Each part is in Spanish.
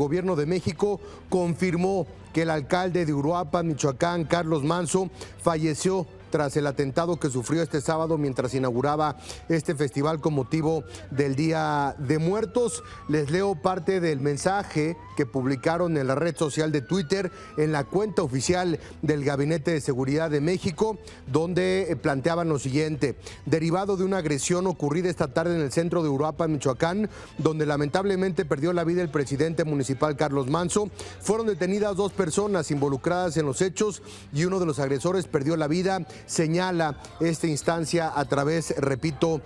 Gobierno de México confirmó que el alcalde de Uruapan, Michoacán, Carlos Manso, falleció tras el atentado que sufrió este sábado mientras inauguraba este festival con motivo del Día de Muertos. Les leo parte del mensaje que publicaron en la red social de Twitter, en la cuenta oficial del Gabinete de Seguridad de México, donde planteaban lo siguiente: derivado de una agresión ocurrida esta tarde en el centro de Uruapan, Michoacán, donde lamentablemente perdió la vida el presidente municipal Carlos Manso, fueron detenidas 2 personas involucradas en los hechos y uno de los agresores perdió la vida. Señala esta instancia a través, repito,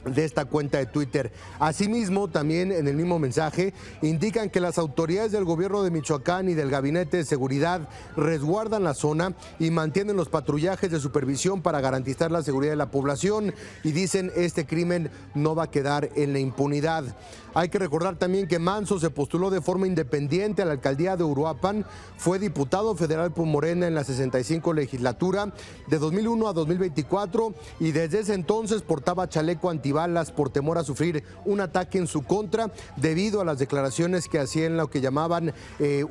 de esta cuenta de Twitter. Asimismo, también en el mismo mensaje, indican que las autoridades del gobierno de Michoacán y del Gabinete de Seguridad resguardan la zona y mantienen los patrullajes de supervisión para garantizar la seguridad de la población, y dicen este crimen no va a quedar en la impunidad. Hay que recordar también que Manso se postuló de forma independiente a la alcaldía de Uruapan, fue diputado federal por Morena en la 65 legislatura de 2001 a 2024 y desde ese entonces portaba chaleco antibalas por temor a sufrir un ataque en su contra debido a las declaraciones que hacía en lo que llamaban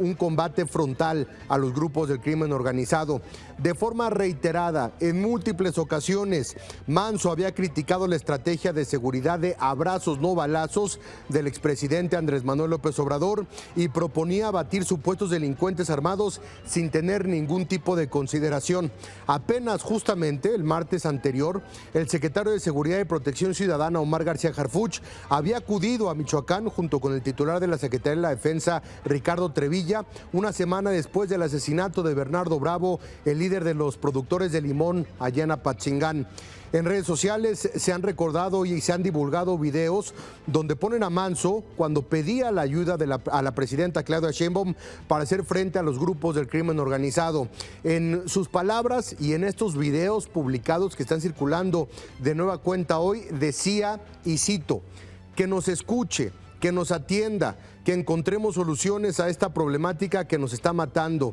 un combate frontal a los grupos del crimen organizado. De forma reiterada, en múltiples ocasiones, Manso había criticado la estrategia de seguridad de abrazos no balazos del expresidente Andrés Manuel López Obrador y proponía abatir supuestos delincuentes armados sin tener ningún tipo de consideración. Apenas justamente el martes anterior, el secretario de Seguridad y Protección Ciudadana, Omar García Harfuch, había acudido a Michoacán junto con el titular de la Secretaría de la Defensa, Ricardo Trevilla, una semana después del asesinato de Bernardo Bravo, el líder de los productores de limón allá en Apatzingán. En redes sociales se han recordado y se han divulgado videos donde ponen a Manso cuando pedía la ayuda a la presidenta Claudia Sheinbaum para hacer frente a los grupos del crimen organizado. En sus palabras y en estos videos publicados que están circulando de nueva cuenta hoy, decía, y cito, que nos escuche, que nos atienda, que encontremos soluciones a esta problemática que nos está matando.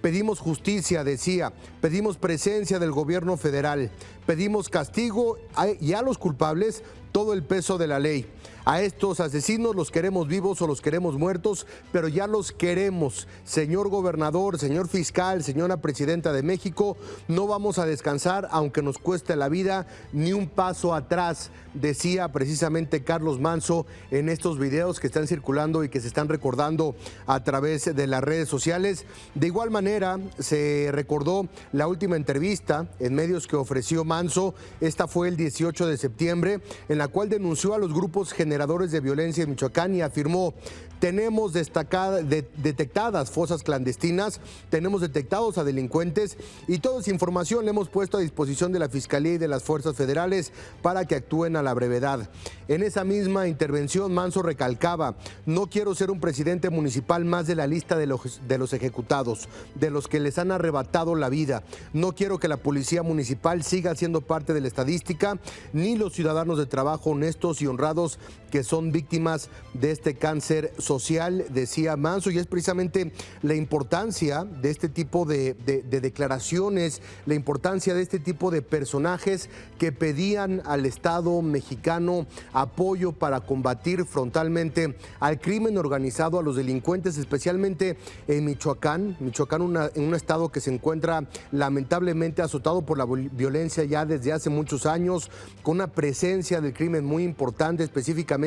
Pedimos justicia, decía, pedimos presencia del gobierno federal, pedimos castigo y a los culpables todo el peso de la ley. A estos asesinos los queremos vivos o los queremos muertos, pero ya los queremos. Señor gobernador, señor fiscal, señora presidenta de México, no vamos a descansar aunque nos cueste la vida, ni un paso atrás, decía precisamente Carlos Manso en estos videos que están circulando y que se están recordando a través de las redes sociales. De igual manera, se recordó la última entrevista en medios que ofreció Manso. Esta fue el 18 de septiembre, en la cual denunció a los grupos generadores de violencia en Michoacán y afirmó: tenemos detectadas fosas clandestinas, tenemos detectados a delincuentes y toda esa información la hemos puesto a disposición de la Fiscalía y de las fuerzas federales para que actúen a la brevedad. En esa misma intervención, Manso recalcaba: no quiero ser un presidente municipal más de la lista de los ejecutados, de los que les han arrebatado la vida. No quiero que la policía municipal siga siendo parte de la estadística, ni los ciudadanos de trabajo honestos y honrados que son víctimas de este cáncer social, decía Manso. Y es precisamente la importancia de este tipo de declaraciones, la importancia de este tipo de personajes que pedían al Estado mexicano apoyo para combatir frontalmente al crimen organizado, a los delincuentes, especialmente en Michoacán. Michoacán, un estado que se encuentra lamentablemente azotado por la violencia ya desde hace muchos años, con una presencia del crimen muy importante, específicamente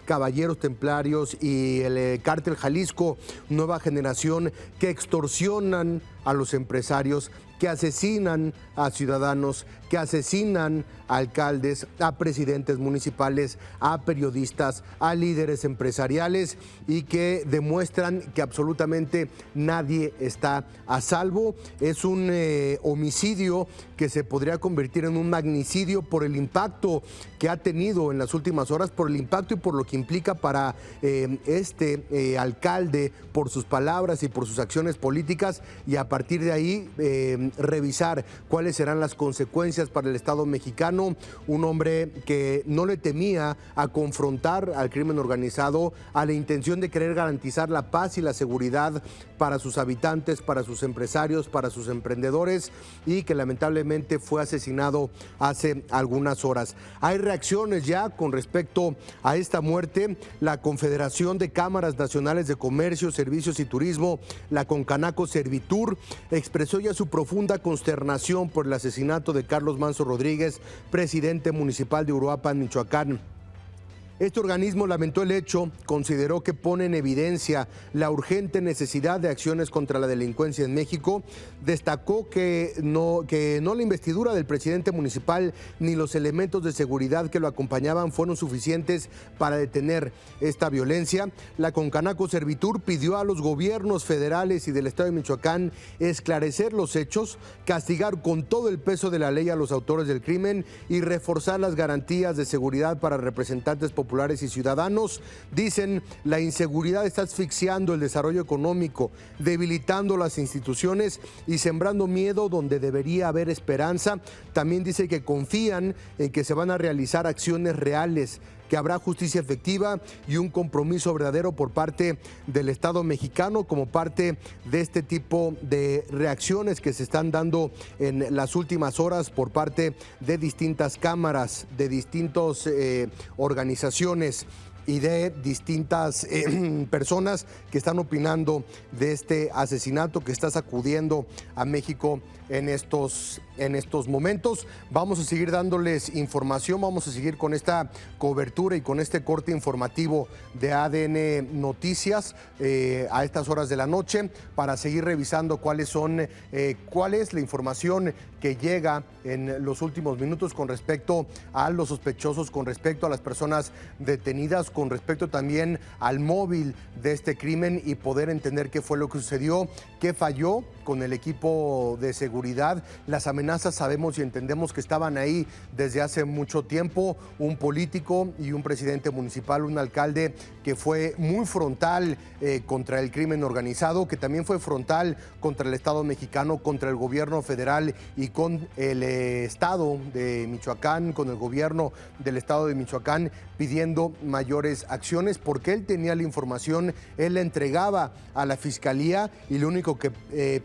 Caballeros Templarios y el Cártel Jalisco Nueva Generación, que extorsionan a los empresarios, que asesinan a ciudadanos, que asesinan a alcaldes, a presidentes municipales, a periodistas, a líderes empresariales, y que demuestran que absolutamente nadie está a salvo. Es un homicidio que se podría convertir en un magnicidio por el impacto que ha tenido en las últimas horas, por el impacto y por lo que implica para este alcalde, por sus palabras y por sus acciones políticas, y a partir de ahí revisar cuáles serán las consecuencias para el Estado mexicano. Un hombre que no le temía a confrontar al crimen organizado, a la intención de querer garantizar la paz y la seguridad para sus habitantes, para sus empresarios, para sus emprendedores, y que lamentablemente fue asesinado hace algunas horas. Hay reacciones ya con respecto a esta muerte. La Confederación de Cámaras Nacionales de Comercio, Servicios y Turismo, la Concanaco Servitur, expresó ya su profunda consternación por el asesinato de Carlos Manso Rodríguez, presidente municipal de Uruapan, Michoacán. Este organismo lamentó el hecho, consideró que pone en evidencia la urgente necesidad de acciones contra la delincuencia en México, destacó que no la investidura del presidente municipal ni los elementos de seguridad que lo acompañaban fueron suficientes para detener esta violencia. La Concanaco Servitur pidió a los gobiernos federales y del estado de Michoacán esclarecer los hechos, castigar con todo el peso de la ley a los autores del crimen y reforzar las garantías de seguridad para representantes populares y ciudadanos. Dicen, la inseguridad está asfixiando el desarrollo económico, debilitando las instituciones y sembrando miedo donde debería haber esperanza. También dice que confían en que se van a realizar acciones reales, que habrá justicia efectiva y un compromiso verdadero por parte del Estado mexicano como parte de este tipo de reacciones que se están dando en las últimas horas por parte de distintas cámaras, de distintas organizaciones y de distintas personas que están opinando de este asesinato que está sacudiendo a México en estos momentos. Vamos a seguir dándoles información, vamos a seguir con esta cobertura y con este corte informativo de ADN Noticias a estas horas de la noche para seguir revisando cuál es la información que llega en los últimos minutos con respecto a los sospechosos, con respecto a las personas detenidas, con respecto también al móvil de este crimen y poder entender qué fue lo que sucedió, qué falló con el equipo de seguridad. Las amenazas sabemos y entendemos que estaban ahí desde hace mucho tiempo. Un político y un presidente municipal, un alcalde que fue muy frontal contra el crimen organizado, que también fue frontal contra el Estado mexicano, contra el gobierno federal y con el Estado de Michoacán, con el gobierno del Estado de Michoacán, pidiendo mayores acciones porque él tenía la información, él la entregaba a la Fiscalía y lo único que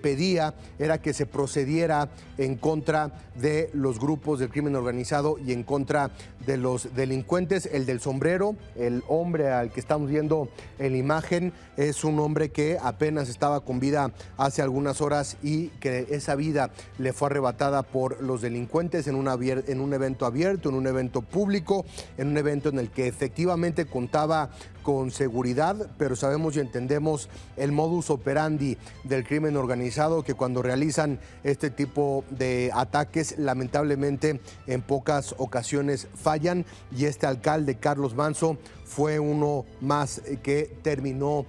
pedía era que se procediera en contra de los grupos del crimen organizado y en contra de los delincuentes. El del sombrero, el hombre al que estamos viendo en la imagen, es un hombre que apenas estaba con vida hace algunas horas y que esa vida le fue arrebatada por los delincuentes en un evento abierto, en un evento público, en un evento en el que efectivamente contaba con seguridad, pero sabemos y entendemos el modus operandi del crimen organizado, que cuando realizan este tipo de ataques, lamentablemente en pocas ocasiones fallan, y este alcalde, Carlos Manso, fue uno más que terminó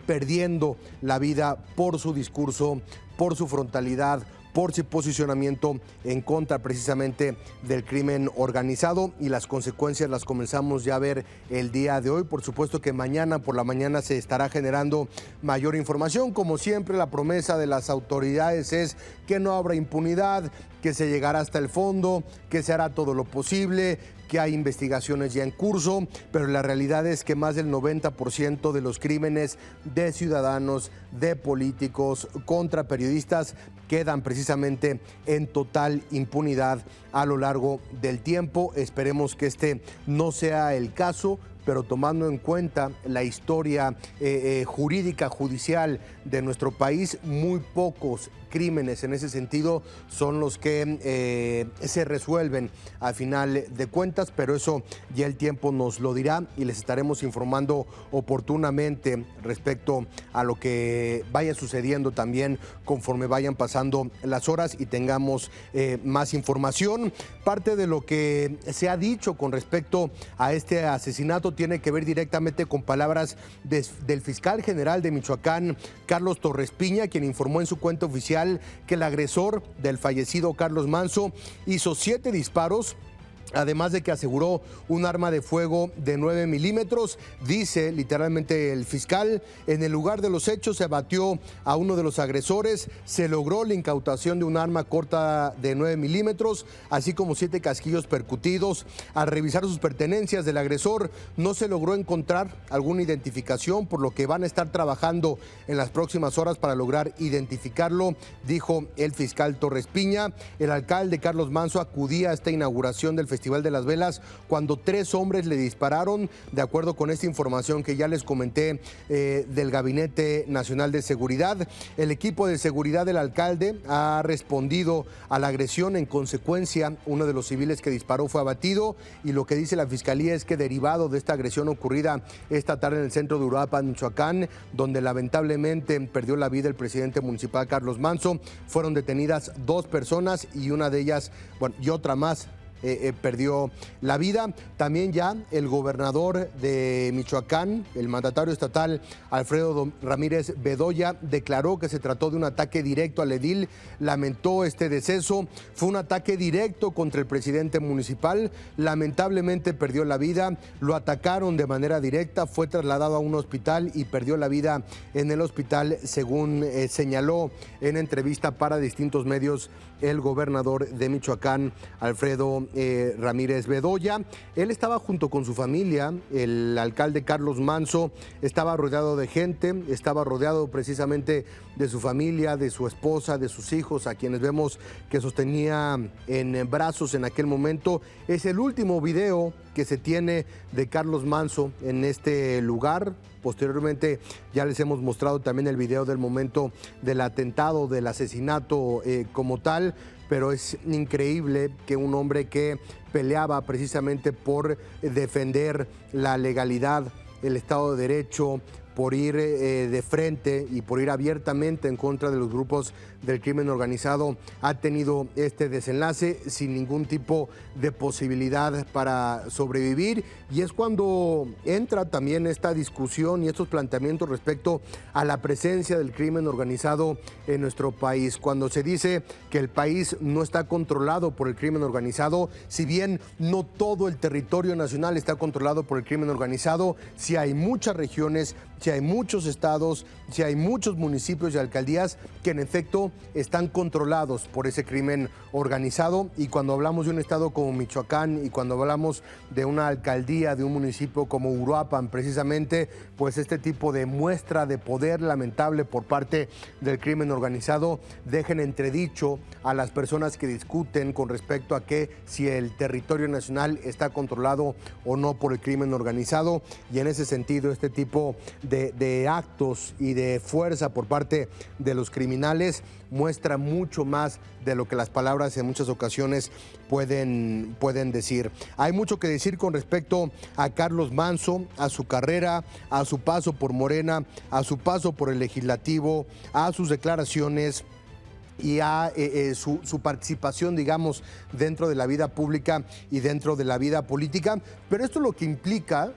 perdiendo la vida por su discurso, por su frontalidad, por su posicionamiento en contra precisamente del crimen organizado, y las consecuencias las comenzamos ya a ver el día de hoy. Por supuesto que mañana por la mañana se estará generando mayor información. Como siempre, la promesa de las autoridades es que no habrá impunidad, que se llegará hasta el fondo, que se hará todo lo posible, que hay investigaciones ya en curso, pero la realidad es que más del 90% de los crímenes de ciudadanos, de políticos, contra periodistas, quedan precisamente en total impunidad a lo largo del tiempo. Esperemos que este no sea el caso, pero tomando en cuenta la historia jurídica, judicial de nuestro país, muy pocos crímenes en ese sentido son los que se resuelven al final de cuentas, pero eso ya el tiempo nos lo dirá y les estaremos informando oportunamente respecto a lo que vaya sucediendo también conforme vayan pasando las horas y tengamos más información. Parte de lo que se ha dicho con respecto a este asesinato tiene que ver directamente con palabras del fiscal general de Michoacán, Carlos Torres Piña, quien informó en su cuenta oficial que el agresor del fallecido Carlos Manso hizo 7 disparos Además de que aseguró un arma de fuego de 9 milímetros, dice literalmente el fiscal, en el lugar de los hechos se abatió a uno de los agresores, se logró la incautación de un arma corta de 9 milímetros, así como 7 casquillos percutidos. Al revisar sus pertenencias del agresor, no se logró encontrar alguna identificación, por lo que van a estar trabajando en las próximas horas para lograr identificarlo, dijo el fiscal Torres Piña. El alcalde Carlos Manso acudía a esta inauguración del Festival de las Velas cuando 3 hombres le dispararon, de acuerdo con esta información que ya les comenté del Gabinete Nacional de Seguridad. El equipo de seguridad del alcalde ha respondido a la agresión. En consecuencia, uno de los civiles que disparó fue abatido, y lo que dice la fiscalía es que derivado de esta agresión ocurrida esta tarde en el centro de Uruapan, Michoacán, donde lamentablemente perdió la vida el presidente municipal Carlos Manso, fueron detenidas 2 personas y una de ellas, bueno, y otra más perdió la vida. También ya el gobernador de Michoacán, el mandatario estatal Alfredo Ramírez Bedoya, declaró que se trató de un ataque directo al edil, lamentó este deceso, fue un ataque directo contra el presidente municipal, lamentablemente perdió la vida, lo atacaron de manera directa, fue trasladado a un hospital y perdió la vida en el hospital, según señaló en entrevista para distintos medios el gobernador de Michoacán, Alfredo Ramírez Bedoya. Él estaba junto con su familia, el alcalde Carlos Manso estaba rodeado de gente, estaba rodeado precisamente de su familia, de su esposa, de sus hijos, a quienes vemos que sostenía en brazos en aquel momento. Es el último video que se tiene de Carlos Manso en este lugar. Posteriormente ya les hemos mostrado también el video del momento del atentado, del asesinato como tal, pero es increíble que un hombre que peleaba precisamente por defender la legalidad, el Estado de Derecho, por ir de frente y por ir abiertamente en contra de los grupos del crimen organizado, ha tenido este desenlace sin ningún tipo de posibilidad para sobrevivir. Y es cuando entra también esta discusión y estos planteamientos respecto a la presencia del crimen organizado en nuestro país. Cuando se dice que el país no está controlado por el crimen organizado, si bien no todo el territorio nacional está controlado por el crimen organizado, sí hay muchas regiones, si hay muchos estados, si hay muchos municipios y alcaldías que en efecto están controlados por ese crimen organizado. Y cuando hablamos de un estado como Michoacán y cuando hablamos de una alcaldía, de un municipio como Uruapan, precisamente, pues este tipo de muestra de poder lamentable por parte del crimen organizado dejen entredicho a las personas que discuten con respecto a que si el territorio nacional está controlado o no por el crimen organizado. Y en ese sentido, este tipo de actos y de fuerza por parte de los criminales muestra mucho más de lo que las palabras en muchas ocasiones pueden decir. Hay mucho que decir con respecto a Carlos Manso, a su carrera, a su paso por Morena, a su paso por el Legislativo, a sus declaraciones y a su participación, digamos, dentro de la vida pública y dentro de la vida política. Pero esto lo que implica,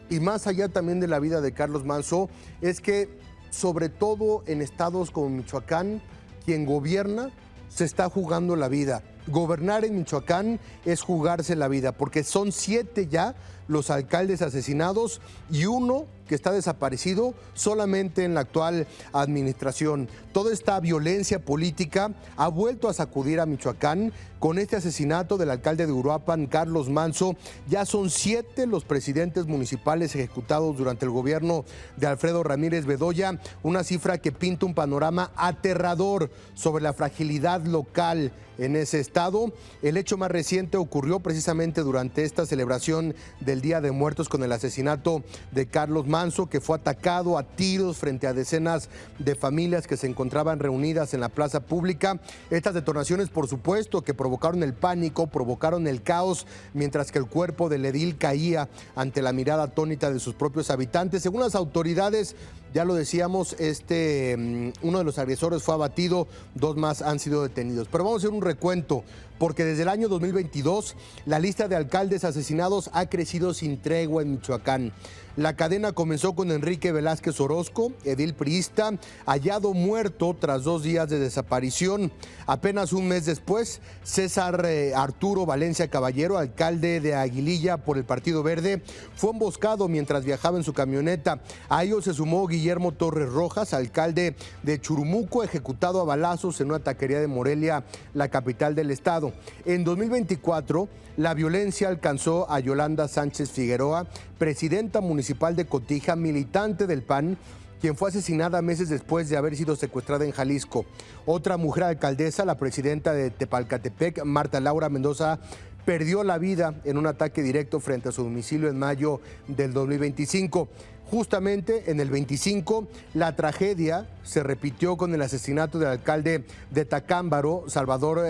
y más allá también de la vida de Carlos Manso, es que sobre todo en estados como Michoacán, quien gobierna se está jugando la vida. Gobernar en Michoacán es jugarse la vida, porque son 7 ya los alcaldes asesinados y uno que está desaparecido solamente en la actual administración. Toda esta violencia política ha vuelto a sacudir a Michoacán con este asesinato del alcalde de Uruapan, Carlos Manso. Ya son 7 los presidentes municipales ejecutados durante el gobierno de Alfredo Ramírez Bedoya, una cifra que pinta un panorama aterrador sobre la fragilidad local en ese estado. El hecho más reciente ocurrió precisamente durante esta celebración del Día de Muertos con el asesinato de Carlos Manso, que fue atacado a tiros frente a decenas de familias que se encontraban reunidas en la plaza pública. Estas detonaciones, por supuesto, que provocaron el pánico, provocaron el caos, mientras que el cuerpo del edil caía ante la mirada atónita de sus propios habitantes. Según las autoridades, Ya lo decíamos, uno de los agresores fue abatido, 2 más han sido detenidos. Pero vamos a hacer un recuento, porque desde el año 2022 la lista de alcaldes asesinados ha crecido sin tregua en Michoacán. La cadena comenzó con Enrique Velázquez Orozco, edil priista, hallado muerto tras 2 días de desaparición. Apenas un mes después, César Arturo Valencia Caballero, alcalde de Aguililla por el Partido Verde, fue emboscado mientras viajaba en su camioneta. A ello se sumó Guillermo Torres Rojas, alcalde de Churumuco, ejecutado a balazos en una taquería de Morelia, la capital del estado. En 2024, la violencia alcanzó a Yolanda Sánchez Figueroa, presidenta municipal de Cotija, militante del PAN, quien fue asesinada meses después de haber sido secuestrada en Jalisco. Otra mujer alcaldesa, la presidenta de Tepalcatepec, Marta Laura Mendoza, perdió la vida en un ataque directo frente a su domicilio en mayo del 2025. Justamente en el 25, la tragedia se repitió con el asesinato del alcalde de Tacámbaro, Salvador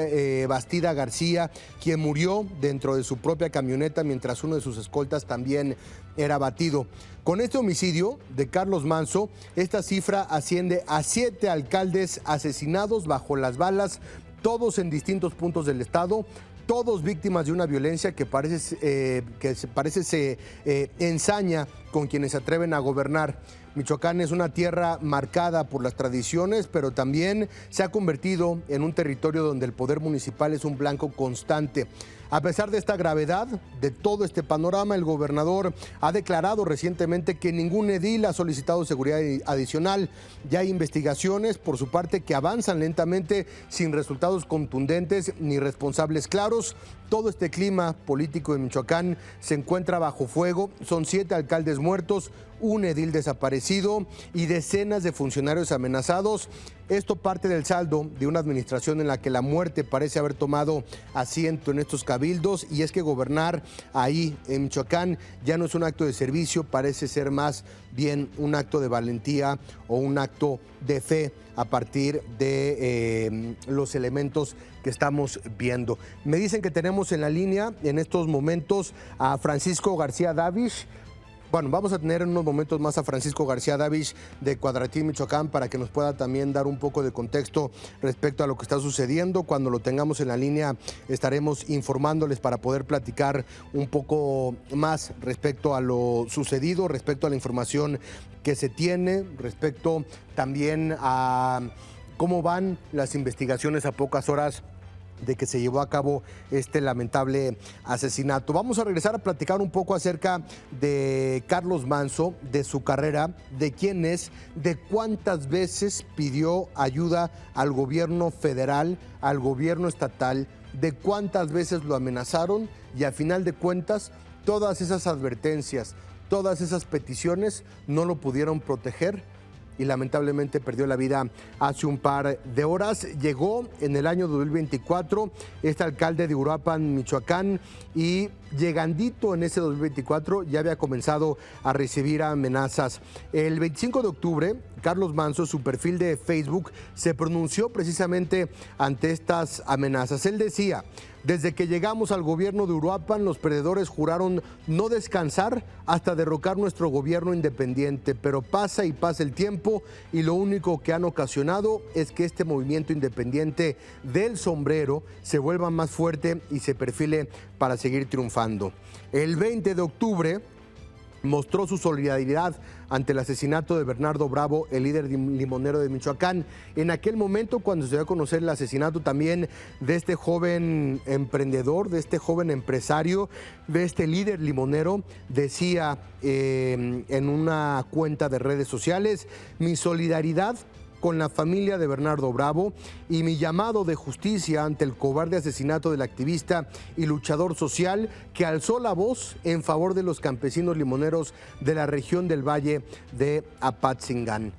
Bastida García, quien murió dentro de su propia camioneta mientras uno de sus escoltas también era abatido. Con este homicidio de Carlos Manso, esta cifra asciende a 7 alcaldes asesinados bajo las balas, todos en distintos puntos del estado, todos víctimas de una violencia que se ensaña con quienes se atreven a gobernar. Michoacán es una tierra marcada por las tradiciones, pero también se ha convertido en un territorio donde el poder municipal es un blanco constante. A pesar de esta gravedad, de todo este panorama, el gobernador ha declarado recientemente que ningún edil ha solicitado seguridad adicional. Ya hay investigaciones por su parte que avanzan lentamente sin resultados contundentes ni responsables claros. Todo este clima político en Michoacán se encuentra bajo fuego. Son 7 alcaldes muertos, un edil desaparecido y decenas de funcionarios amenazados. Esto parte del saldo de una administración en la que la muerte parece haber tomado asiento en estos cabildos, y es que gobernar ahí en Michoacán ya no es un acto de servicio, parece ser más bien un acto de valentía o un acto de fe a partir de los elementos que estamos viendo. Me dicen que tenemos en la línea en estos momentos a Francisco García Davis. Bueno, vamos a tener en unos momentos más a Francisco García Davis de Cuadratín, Michoacán, para que nos pueda también dar un poco de contexto respecto a lo que está sucediendo. Cuando lo tengamos en la línea estaremos informándoles para poder platicar un poco más respecto a lo sucedido, respecto a la información que se tiene, respecto también a cómo van las investigaciones a pocas horas de que se llevó a cabo este lamentable asesinato. Vamos a regresar a platicar un poco acerca de Carlos Manso, de su carrera, de quién es, de cuántas veces pidió ayuda al gobierno federal, al gobierno estatal, de cuántas veces lo amenazaron, y a final de cuentas todas esas advertencias, todas esas peticiones no lo pudieron proteger y lamentablemente perdió la vida hace un par de horas. Llegó en el año 2024 este alcalde de Uruapan, Michoacán, y llegandito en ese 2024 ya había comenzado a recibir amenazas. El 25 de octubre, Carlos Manso, su perfil de Facebook, se pronunció precisamente ante estas amenazas. Él decía: desde que llegamos al gobierno de Uruapan, los perdedores juraron no descansar hasta derrocar nuestro gobierno independiente, pero pasa y pasa el tiempo y lo único que han ocasionado es que este movimiento independiente del sombrero se vuelva más fuerte y se perfile para seguir triunfando. El 20 de octubre mostró su solidaridad ante el asesinato de Bernardo Bravo, el líder limonero de Michoacán. En aquel momento, cuando se dio a conocer el asesinato también de este joven emprendedor, de este joven empresario, de este líder limonero, decía en una cuenta de redes sociales: mi solidaridad con la familia de Bernardo Bravo y mi llamado de justicia ante el cobarde asesinato del activista y luchador social que alzó la voz en favor de los campesinos limoneros de la región del Valle de Apatzingán.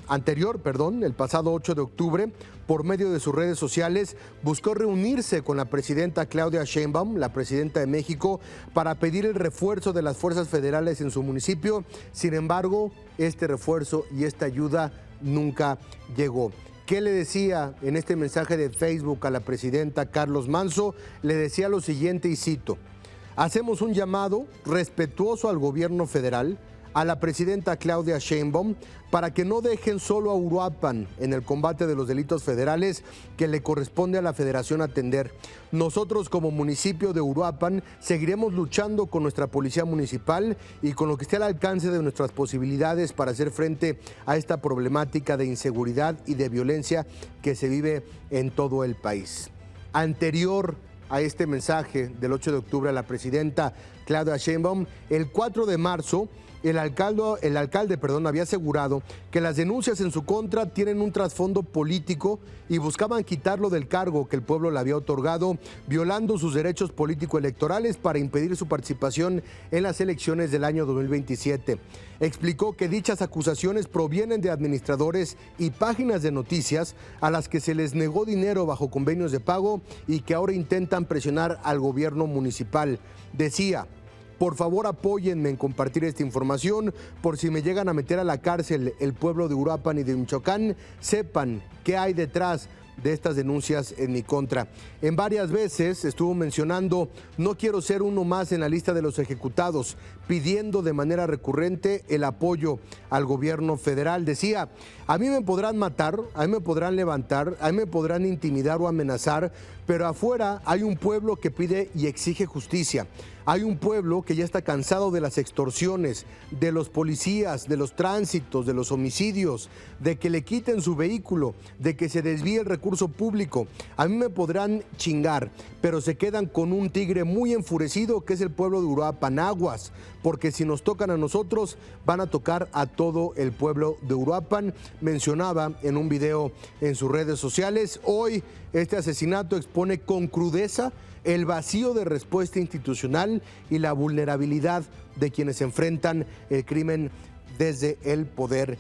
Anterior, el pasado 8 de octubre, por medio de sus redes sociales, buscó reunirse con la presidenta Claudia Sheinbaum, la presidenta de México, para pedir el refuerzo de las fuerzas federales en su municipio. Sin embargo, este refuerzo y esta ayuda nunca llegó. ¿Qué le decía en este mensaje de Facebook a la presidenta Carlos Manso? Le decía lo siguiente, y cito: hacemos un llamado respetuoso al gobierno federal a la presidenta Claudia Sheinbaum para que no dejen solo a Uruapan en el combate de los delitos federales que le corresponde a la Federación atender. Nosotros como municipio de Uruapan seguiremos luchando con nuestra policía municipal y con lo que esté al alcance de nuestras posibilidades para hacer frente a esta problemática de inseguridad y de violencia que se vive en todo el país. Anterior a este mensaje del 8 de octubre a la presidenta Claudia Sheinbaum, el 4 de marzo, el alcalde había asegurado que las denuncias en su contra tienen un trasfondo político y buscaban quitarlo del cargo que el pueblo le había otorgado, violando sus derechos político-electorales para impedir su participación en las elecciones del año 2027. Explicó que dichas acusaciones provienen de administradores y páginas de noticias a las que se les negó dinero bajo convenios de pago y que ahora intentan presionar al gobierno municipal. Decía: por favor, apóyenme en compartir esta información, por si me llegan a meter a la cárcel el pueblo de Uruapan y de Michoacán, sepan qué hay detrás de estas denuncias en mi contra. En varias veces estuvo mencionando: no quiero ser uno más en la lista de los ejecutados, pidiendo de manera recurrente el apoyo al gobierno federal. Decía: a mí me podrán matar, a mí me podrán levantar, a mí me podrán intimidar o amenazar, pero afuera hay un pueblo que pide y exige justicia. Hay un pueblo que ya está cansado de las extorsiones, de los policías, de los tránsitos, de los homicidios, de que le quiten su vehículo, de que se desvíe el recurso público. A mí me podrán chingar, pero se quedan con un tigre muy enfurecido que es el pueblo de Uruapan. Aguas, porque si nos tocan a nosotros, van a tocar a todo el pueblo de Uruapan, mencionaba en un video en sus redes sociales. Hoy este asesinato expone con crudeza el vacío de respuesta institucional y la vulnerabilidad de quienes enfrentan el crimen desde el poder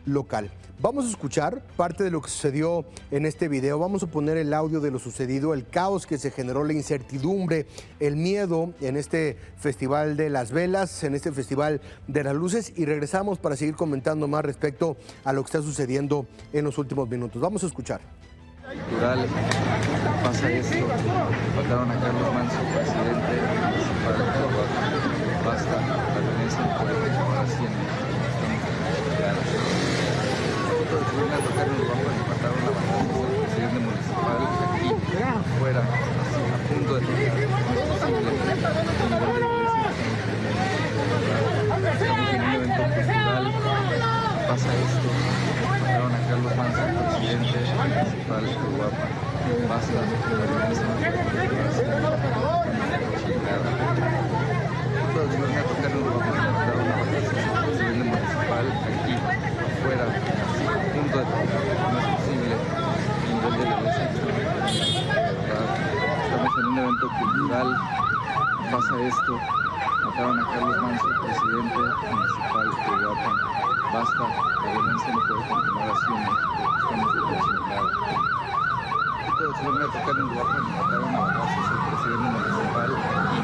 local. Vamos a escuchar parte de lo que sucedió en este video. Vamos a poner el audio de lo sucedido, el caos que se generó, la incertidumbre, el miedo en este Festival de las Velas, en este Festival de las Luces, y regresamos para seguir comentando más respecto a lo que está sucediendo en los últimos minutos. Vamos a escuchar. Cultural, pasa esto, mataron a Carlos Manso, presidente municipal de Uruapan. Basta la violencia política, ahora sí nosotros decidimos a tocar en Uruapan y mataron a balazos al presidente municipal aquí, afuera, a punto de tocar. No es posible el nivel de violencia que estamos en un evento cultural, pasa esto. Mataron a Carlos Manso, presidente municipal de Uruapan. Basta la violencia chingada. Nosotros venimos a tocar en Uruapan y mataron a balazos al presidente municipal aquí, afuera, a punto de tocar. No es posible el nivel de violencia que estamos en un evento cultural. Pasa esto. Mataron a Carlos Manso, presidente municipal de Uruapan. Basta, la violencia no puede continuar así en México, estamos de la chingada. Nosotros decidimos a tocar en Uruapan y mataron a balazos al presidente municipal aquí,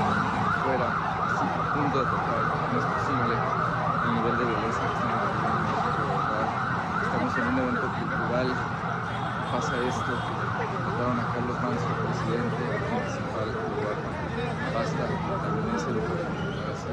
afuera, así, a punto de tocar. No es posible el nivel de violencia que estamos viviendo en México, ¿verdad? Estamos en un evento cultural, pasa esto. Mataron a Carlos Manso, presidente municipal de Uruapan. Basta, la violencia no puede continuar así.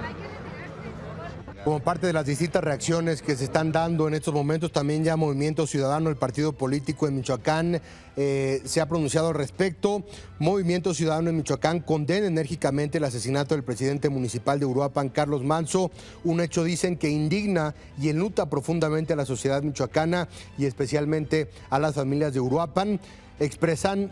Como parte de las distintas reacciones que se están dando en estos momentos, también ya Movimiento Ciudadano, el partido político en Michoacán, se ha pronunciado al respecto. Movimiento Ciudadano en Michoacán condena enérgicamente el asesinato del presidente municipal de Uruapan, Carlos Manso, un hecho, dicen, que indigna y enluta profundamente a la sociedad michoacana y especialmente a las familias de Uruapan. Expresan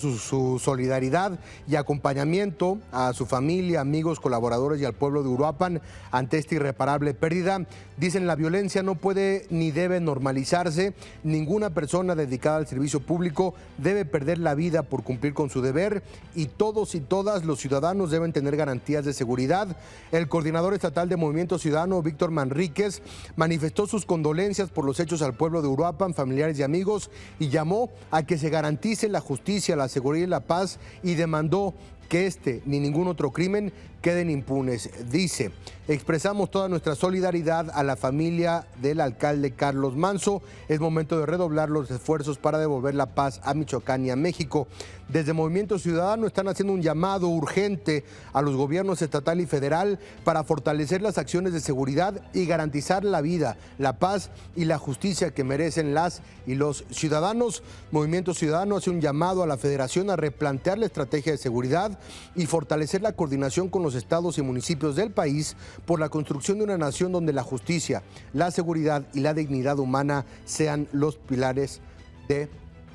su solidaridad y acompañamiento a su familia, amigos, colaboradores y al pueblo de Uruapan ante esta irreparable pérdida. Dicen: la violencia no puede ni debe normalizarse. Ninguna persona dedicada al servicio público debe perder la vida por cumplir con su deber, y todos y todas los ciudadanos deben tener garantías de seguridad. El coordinador estatal de Movimiento Ciudadano, Víctor Manríquez, manifestó sus condolencias por los hechos al pueblo de Uruapan, familiares y amigos, y llamó a que se garantice la justicia, la seguridad y la paz, y demandó que este ni ningún otro crimen queden impunes. Dice: expresamos toda nuestra solidaridad a la familia del alcalde Carlos Manso. Es momento de redoblar los esfuerzos para devolver la paz a Michoacán y a México. Desde Movimiento Ciudadano están haciendo un llamado urgente a los gobiernos estatal y federal para fortalecer las acciones de seguridad y garantizar la vida, la paz y la justicia que merecen las y los ciudadanos. Movimiento Ciudadano hace un llamado a la Federación a replantear la estrategia de seguridad y fortalecer la coordinación con los estados y municipios del país por la construcción de una nación donde la justicia, la seguridad y la dignidad humana sean los pilares de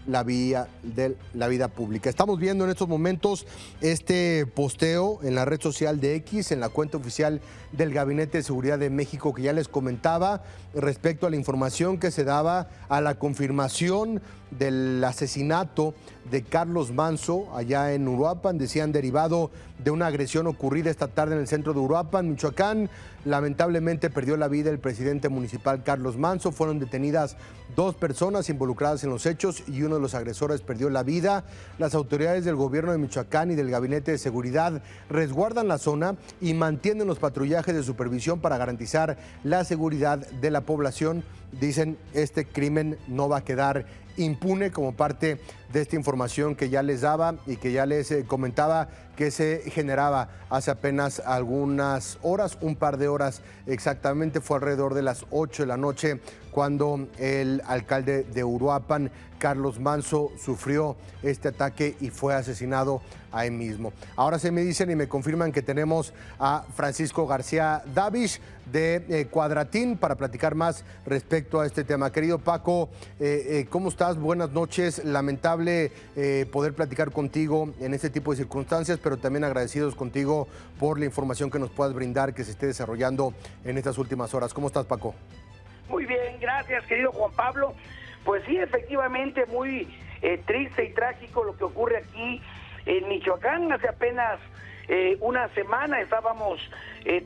la vida pública. Estamos viendo en estos momentos este posteo en la red social de X, en la cuenta oficial del Gabinete de Seguridad de México, que ya les comentaba respecto a la información que se daba a la confirmación del asesinato de Carlos Manso allá en Uruapan. Decían: derivado de una agresión ocurrida esta tarde en el centro de Uruapan, Michoacán. Lamentablemente perdió la vida el presidente municipal Carlos Manso. Fueron detenidas 2 personas involucradas en los hechos y uno de los agresores perdió la vida. Las autoridades del gobierno de Michoacán y del Gabinete de Seguridad resguardan la zona y mantienen los patrullajes de supervisión para garantizar la seguridad de la población. Dicen: este crimen no va a quedar impune, como parte de esta información que ya les daba y que ya les comentaba que se generaba hace apenas algunas horas, un par de horas exactamente. Fue alrededor de las 8 de la noche cuando el alcalde de Uruapan, Carlos Manso, sufrió este ataque y fue asesinado ahí mismo. Ahora se me dicen y me confirman que tenemos a Francisco García Davis de Cuadratín para platicar más respecto a este tema. Querido Paco, ¿cómo estás? Buenas noches. Lamentable poder platicar contigo en este tipo de circunstancias, pero también agradecidos contigo por la información que nos puedas brindar, que se esté desarrollando en estas últimas horas. ¿Cómo estás, Paco? Muy bien, gracias, querido Juan Pablo. Pues sí, efectivamente, muy triste y trágico lo que ocurre aquí en Michoacán. Hace apenas una semana estábamos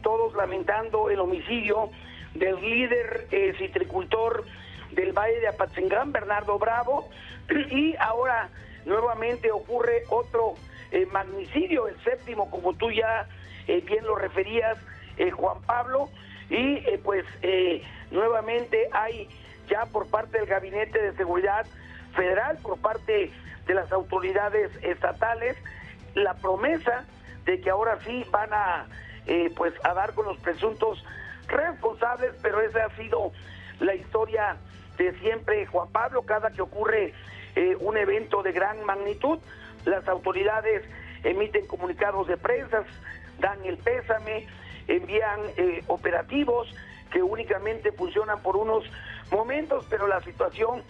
todos lamentando el homicidio del líder citricultor del Valle de Apatzingán, Bernardo Bravo, y ahora nuevamente ocurre otro magnicidio, el 7º, como tú ya bien lo referías, Juan Pablo, y nuevamente hay ya por parte del Gabinete de Seguridad Federal, por parte de las autoridades estatales, la promesa de que ahora sí van a dar con los presuntos responsables, pero esa ha sido la historia de siempre, Juan Pablo. Cada que ocurre un evento de gran magnitud, las autoridades emiten comunicados de prensa, dan el pésame, envían operativos que únicamente funcionan por unos momentos, pero la situación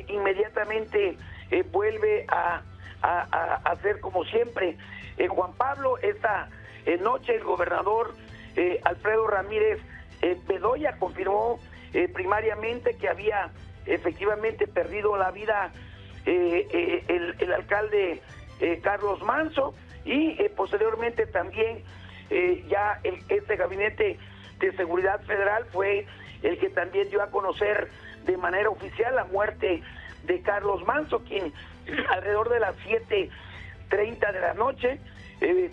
inmediatamente vuelve a ser como siempre. Juan Pablo, esta noche el gobernador Alfredo Ramírez Bedoya confirmó primariamente que había efectivamente perdido la vida el alcalde Carlos Manso, y posteriormente también este Gabinete de Seguridad Federal fue el que también dio a conocer de manera oficial la muerte de Carlos Manso, quien alrededor de las 7:30 de la noche,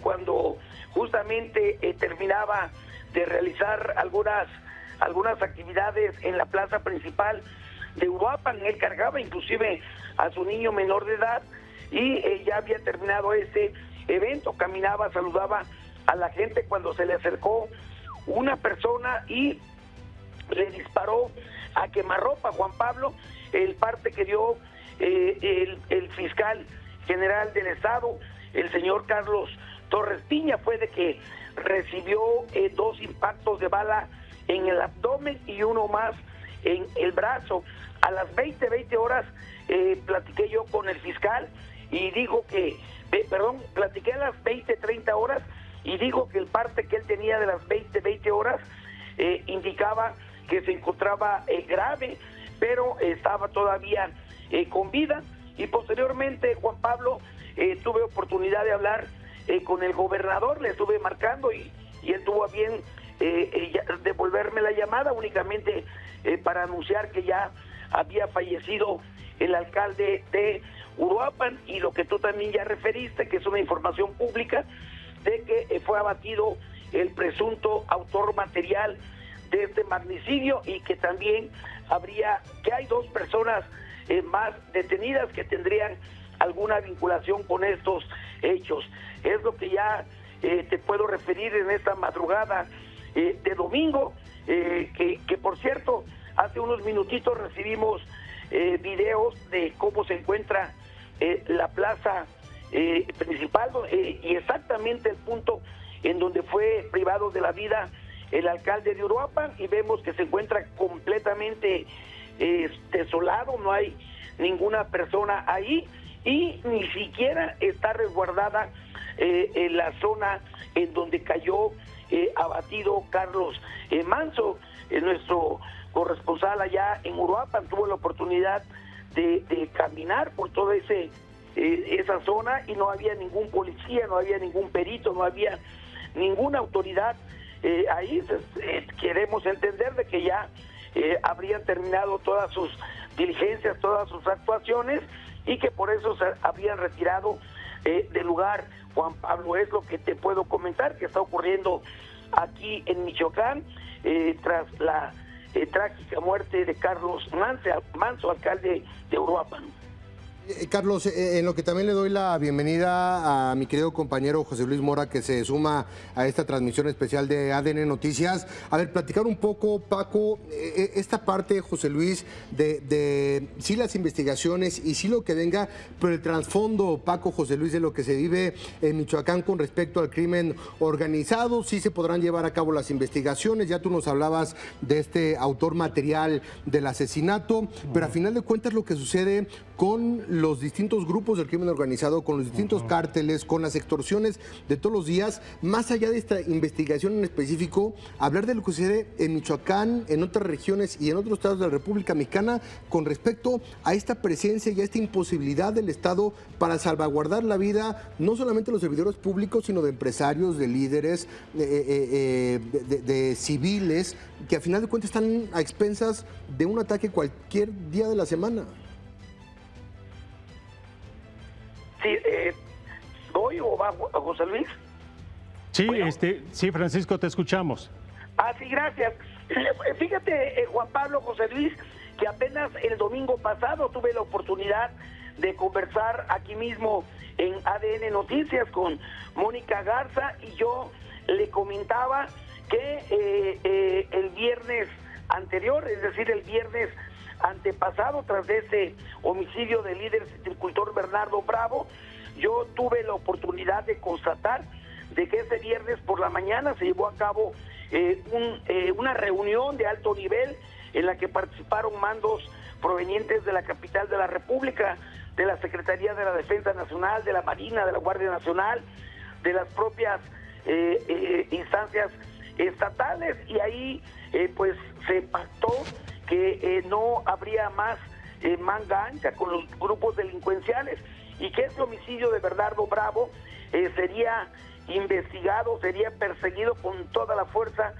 cuando justamente terminaba de realizar algunas actividades en la plaza principal de Uruapan, él cargaba inclusive a su niño menor de edad, y ya había terminado ese evento, caminaba, saludaba a la gente cuando se le acercó una persona y le disparó a quemarropa, Juan Pablo. El parte que dio el fiscal general del estado, el señor Carlos Torres Piña, fue de que recibió 2 impactos de bala en el abdomen y uno más en el brazo. A las 20 horas platiqué yo con el fiscal y dijo que, platiqué a las 20:30 horas y dijo que el parte que él tenía de las 20 horas indicaba que se encontraba grave, pero estaba todavía con vida. Y posteriormente, Juan Pablo, tuve oportunidad de hablar con el gobernador, le estuve marcando y él tuvo a bien devolverme la llamada únicamente para anunciar que ya había fallecido el alcalde de Uruapan. Y lo que tú también ya referiste, que es una información pública, de que fue abatido el presunto autor material de este magnicidio y que también hay 2 personas más detenidas que tendrían alguna vinculación con estos hechos. Es lo que ya te puedo referir en esta madrugada de domingo, que por cierto, hace unos minutitos recibimos videos de cómo se encuentra la plaza principal y exactamente el punto en donde fue privado de la vida el alcalde de Uruapan, y vemos que se encuentra completamente desolado, no hay ninguna persona ahí y ni siquiera está resguardada en la zona en donde cayó abatido Carlos Manso. Nuestro corresponsal allá en Uruapan tuvo la oportunidad de caminar por toda esa zona y no había ningún policía, no había ningún perito, no había ninguna autoridad ahí. Queremos entender de que ya habrían terminado todas sus diligencias, todas sus actuaciones, y que por eso se habrían retirado del lugar. Juan Pablo, es lo que te puedo comentar que está ocurriendo aquí en Michoacán tras la trágica muerte de Carlos Manso, alcalde de Uruapan. Carlos, en lo que también le doy la bienvenida a mi querido compañero José Luis Mora, que se suma a esta transmisión especial de ADN Noticias. A ver, platicar un poco, Paco, esta parte, José Luis, de sí las investigaciones y sí lo que venga, pero el trasfondo, Paco, José Luis, de lo que se vive en Michoacán con respecto al crimen organizado. Sí se podrán llevar a cabo las investigaciones, ya tú nos hablabas de este autor material del asesinato, pero a final de cuentas lo que sucede con los distintos grupos del crimen organizado, con los distintos cárteles, con las extorsiones de todos los días, más allá de esta investigación en específico, hablar de lo que sucede en Michoacán, en otras regiones y en otros estados de la República Mexicana con respecto a esta presencia y a esta imposibilidad del Estado para salvaguardar la vida, no solamente de los servidores públicos, sino de empresarios, de líderes, de civiles, que a final de cuentas están a expensas de un ataque cualquier día de la semana. Sí, ¿voy o va José Luis? Sí, Bueno. Sí, Francisco, te escuchamos. Sí, gracias. Fíjate, Juan Pablo, José Luis, que apenas el domingo pasado tuve la oportunidad de conversar aquí mismo en ADN Noticias con Mónica Garza, y yo le comentaba que el viernes anterior, es decir, el viernes antepasado, tras de ese homicidio del líder citricultor Bernardo Bravo, yo tuve la oportunidad de constatar de que ese viernes por la mañana se llevó a cabo una reunión de alto nivel en la que participaron mandos provenientes de la capital de la República, de la Secretaría de la Defensa Nacional, de la Marina, de la Guardia Nacional, de las propias instancias estatales, y ahí pues se pactó que no habría más manga ancha con los grupos delincuenciales y que este homicidio de Bernardo Bravo sería investigado, sería perseguido con toda la fuerza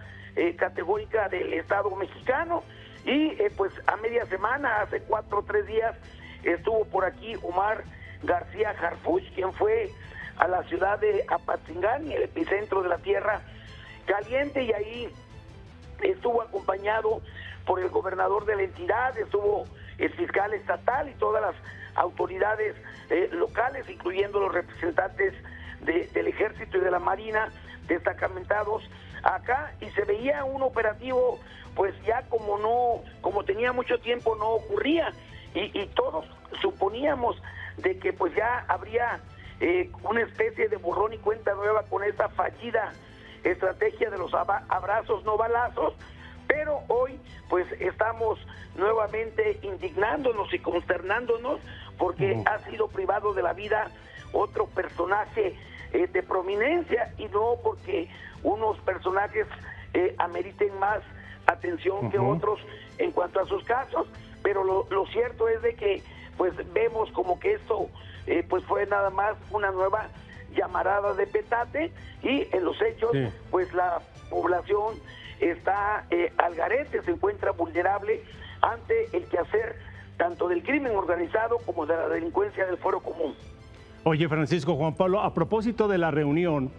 categórica del Estado mexicano. Y pues a media semana, hace 4 o 3 días, estuvo por aquí Omar García Harfuch, quien fue a la ciudad de Apatzingán, el epicentro de la Tierra Caliente, y ahí estuvo acompañado por el gobernador de la entidad, estuvo el fiscal estatal y todas las autoridades locales, incluyendo los representantes del Ejército y de la Marina, destacamentados acá, y se veía un operativo pues ya como tenía mucho tiempo no ocurría, y todos suponíamos de que pues ya habría una especie de borrón y cuenta nueva con esta fallida estrategia de los abrazos no balazos. Pero hoy pues estamos nuevamente indignándonos y consternándonos porque ha sido privado de la vida otro personaje de prominencia, y no porque unos personajes ameriten más atención que otros en cuanto a sus casos, pero lo cierto es de que pues vemos como que esto pues fue nada más una nueva llamarada de petate, y en los hechos pues la población está al garete, se encuentra vulnerable ante el quehacer tanto del crimen organizado como de la delincuencia del fuero común. Oye, Francisco, Juan Pablo, a propósito de la reunión,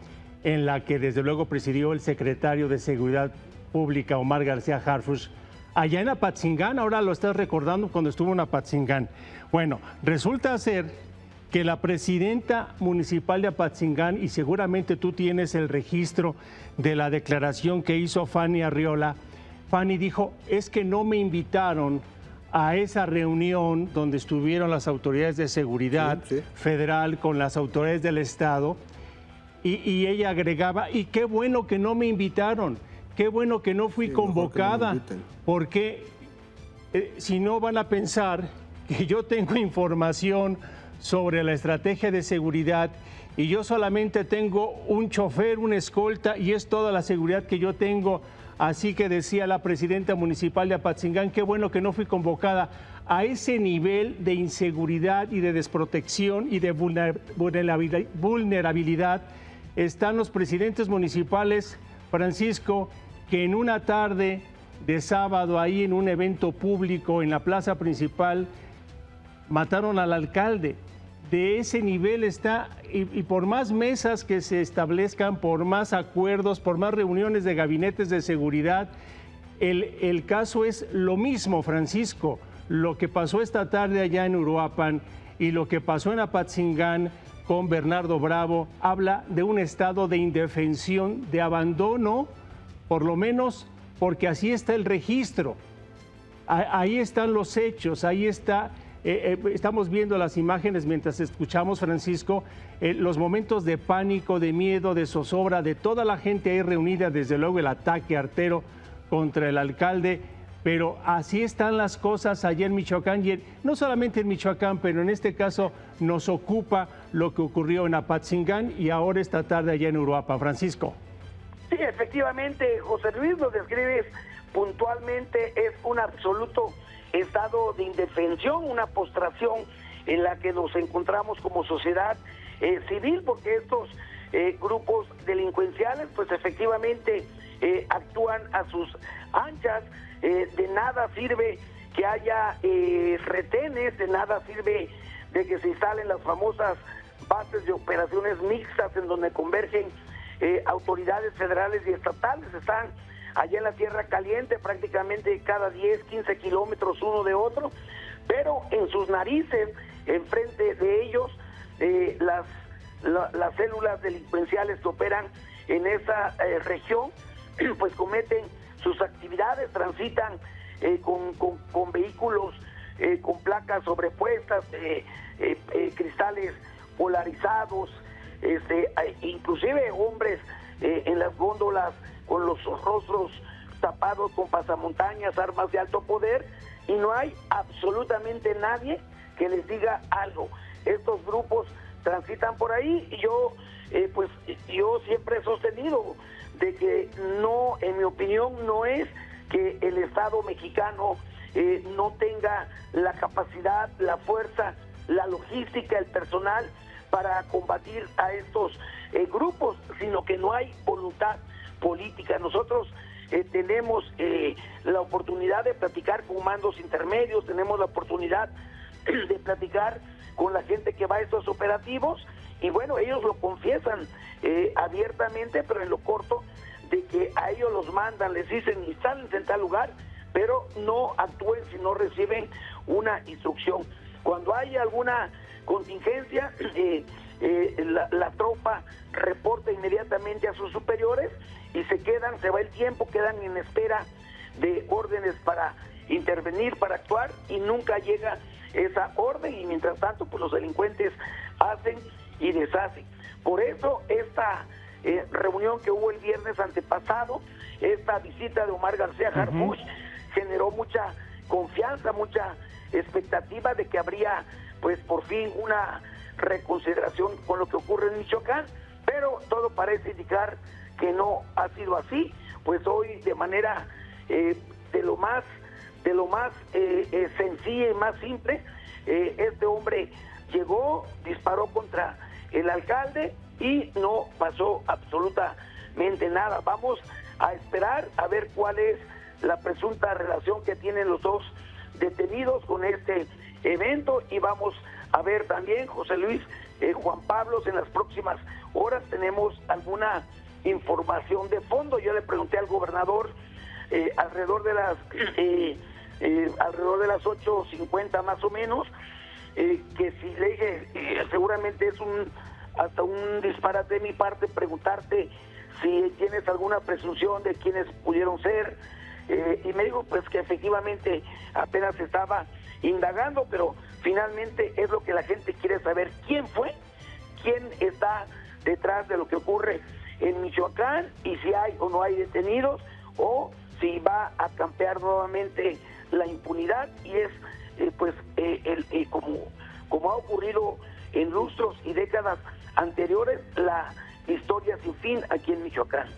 en la que desde luego presidió el secretario de Seguridad Pública, Omar García Harfuch, allá en Apatzingán. Ahora lo estás recordando cuando estuvo en Apatzingán. Bueno, resulta ser que la presidenta municipal de Apatzingán, y seguramente tú tienes el registro de la declaración que hizo Fanny Arriola, Fanny dijo, es que no me invitaron a esa reunión donde estuvieron las autoridades de seguridad federal con las autoridades del estado, y ella agregaba, y qué bueno que no me invitaron, qué bueno que no fui convocada, porque si no van a pensar que yo tengo información sobre la estrategia de seguridad y yo solamente tengo un chofer, una escolta, y es toda la seguridad que yo tengo. Así que decía la presidenta municipal de Apatzingán, qué bueno que no fui convocada. A ese nivel de inseguridad y de desprotección y de vulnerabilidad están los presidentes municipales, Francisco, que en una tarde de sábado, ahí en un evento público en la plaza principal, mataron al alcalde. De ese nivel está, y por más mesas que se establezcan, por más acuerdos, por más reuniones de gabinetes de seguridad, el caso es lo mismo, Francisco. Lo que pasó esta tarde allá en Uruapan y lo que pasó en Apatzingán con Bernardo Bravo habla de un estado de indefensión, de abandono, por lo menos porque así está el registro. Ahí están los hechos, ahí está. Estamos viendo las imágenes mientras escuchamos, Francisco, los momentos de pánico, de miedo, de zozobra, de toda la gente ahí reunida, desde luego el ataque artero contra el alcalde, pero así están las cosas allá en Michoacán, y no solamente en Michoacán, pero en este caso nos ocupa lo que ocurrió en Apatzingán y ahora esta tarde allá en Uruapan. Francisco. Sí, efectivamente, José Luis, lo describes puntualmente, es un absoluto estado de indefensión, una postración en la que nos encontramos como sociedad civil, porque estos grupos delincuenciales pues efectivamente actúan a sus anchas. De nada sirve que haya retenes, de nada sirve de que se instalen las famosas bases de operaciones mixtas en donde convergen autoridades federales y estatales. Están allá en la Tierra Caliente, prácticamente cada 10, 15 kilómetros uno de otro, pero en sus narices, enfrente de ellos, las células delincuenciales que operan en esa región, pues cometen sus actividades, transitan con vehículos con placas sobrepuestas, cristales polarizados, inclusive hombres en las góndolas con los rostros tapados con pasamontañas, armas de alto poder, y no hay absolutamente nadie que les diga algo. Estos grupos transitan por ahí, y yo siempre he sostenido de que no, en mi opinión, no es que el Estado mexicano no tenga la capacidad, la fuerza, la logística, el personal para combatir a estos grupos, sino que no hay voluntad política. Nosotros tenemos la oportunidad de platicar con mandos intermedios, tenemos la oportunidad de platicar con la gente que va a estos operativos, y bueno, ellos lo confiesan abiertamente, pero en lo corto, de que a ellos los mandan, les dicen instálense en tal lugar, pero no actúen si no reciben una instrucción. Cuando hay alguna contingencia, la tropa reporta inmediatamente a sus superiores y se va el tiempo, quedan en espera de órdenes para intervenir, para actuar, y nunca llega esa orden, y mientras tanto pues los delincuentes hacen y deshacen. Por eso esta reunión que hubo el viernes antepasado, esta visita de Omar García Harfuch, generó mucha confianza, mucha expectativa de que habría pues por fin una reconsideración con lo que ocurre en Michoacán, pero todo parece indicar que no ha sido así. Pues hoy, de manera de lo más sencilla y más simple, este hombre llegó, disparó contra el alcalde y no pasó absolutamente nada. Vamos a esperar a ver cuál es la presunta relación que tienen los dos detenidos con este evento, y vamos a ver también, José Luis, Juan Pablo, en las próximas horas tenemos alguna información de fondo. Yo le pregunté al gobernador alrededor de las 8:50 más o menos, que si le dije, seguramente es hasta un disparate de mi parte preguntarte si tienes alguna presunción de quiénes pudieron ser, y me dijo pues que efectivamente apenas estaba indagando, pero finalmente es lo que la gente quiere saber: quién fue, quién está detrás de lo que ocurre en Michoacán, y si hay o no hay detenidos, o si va a campear nuevamente la impunidad. Y es como ha ocurrido en lustros y décadas anteriores, la historia sin fin aquí en Michoacán.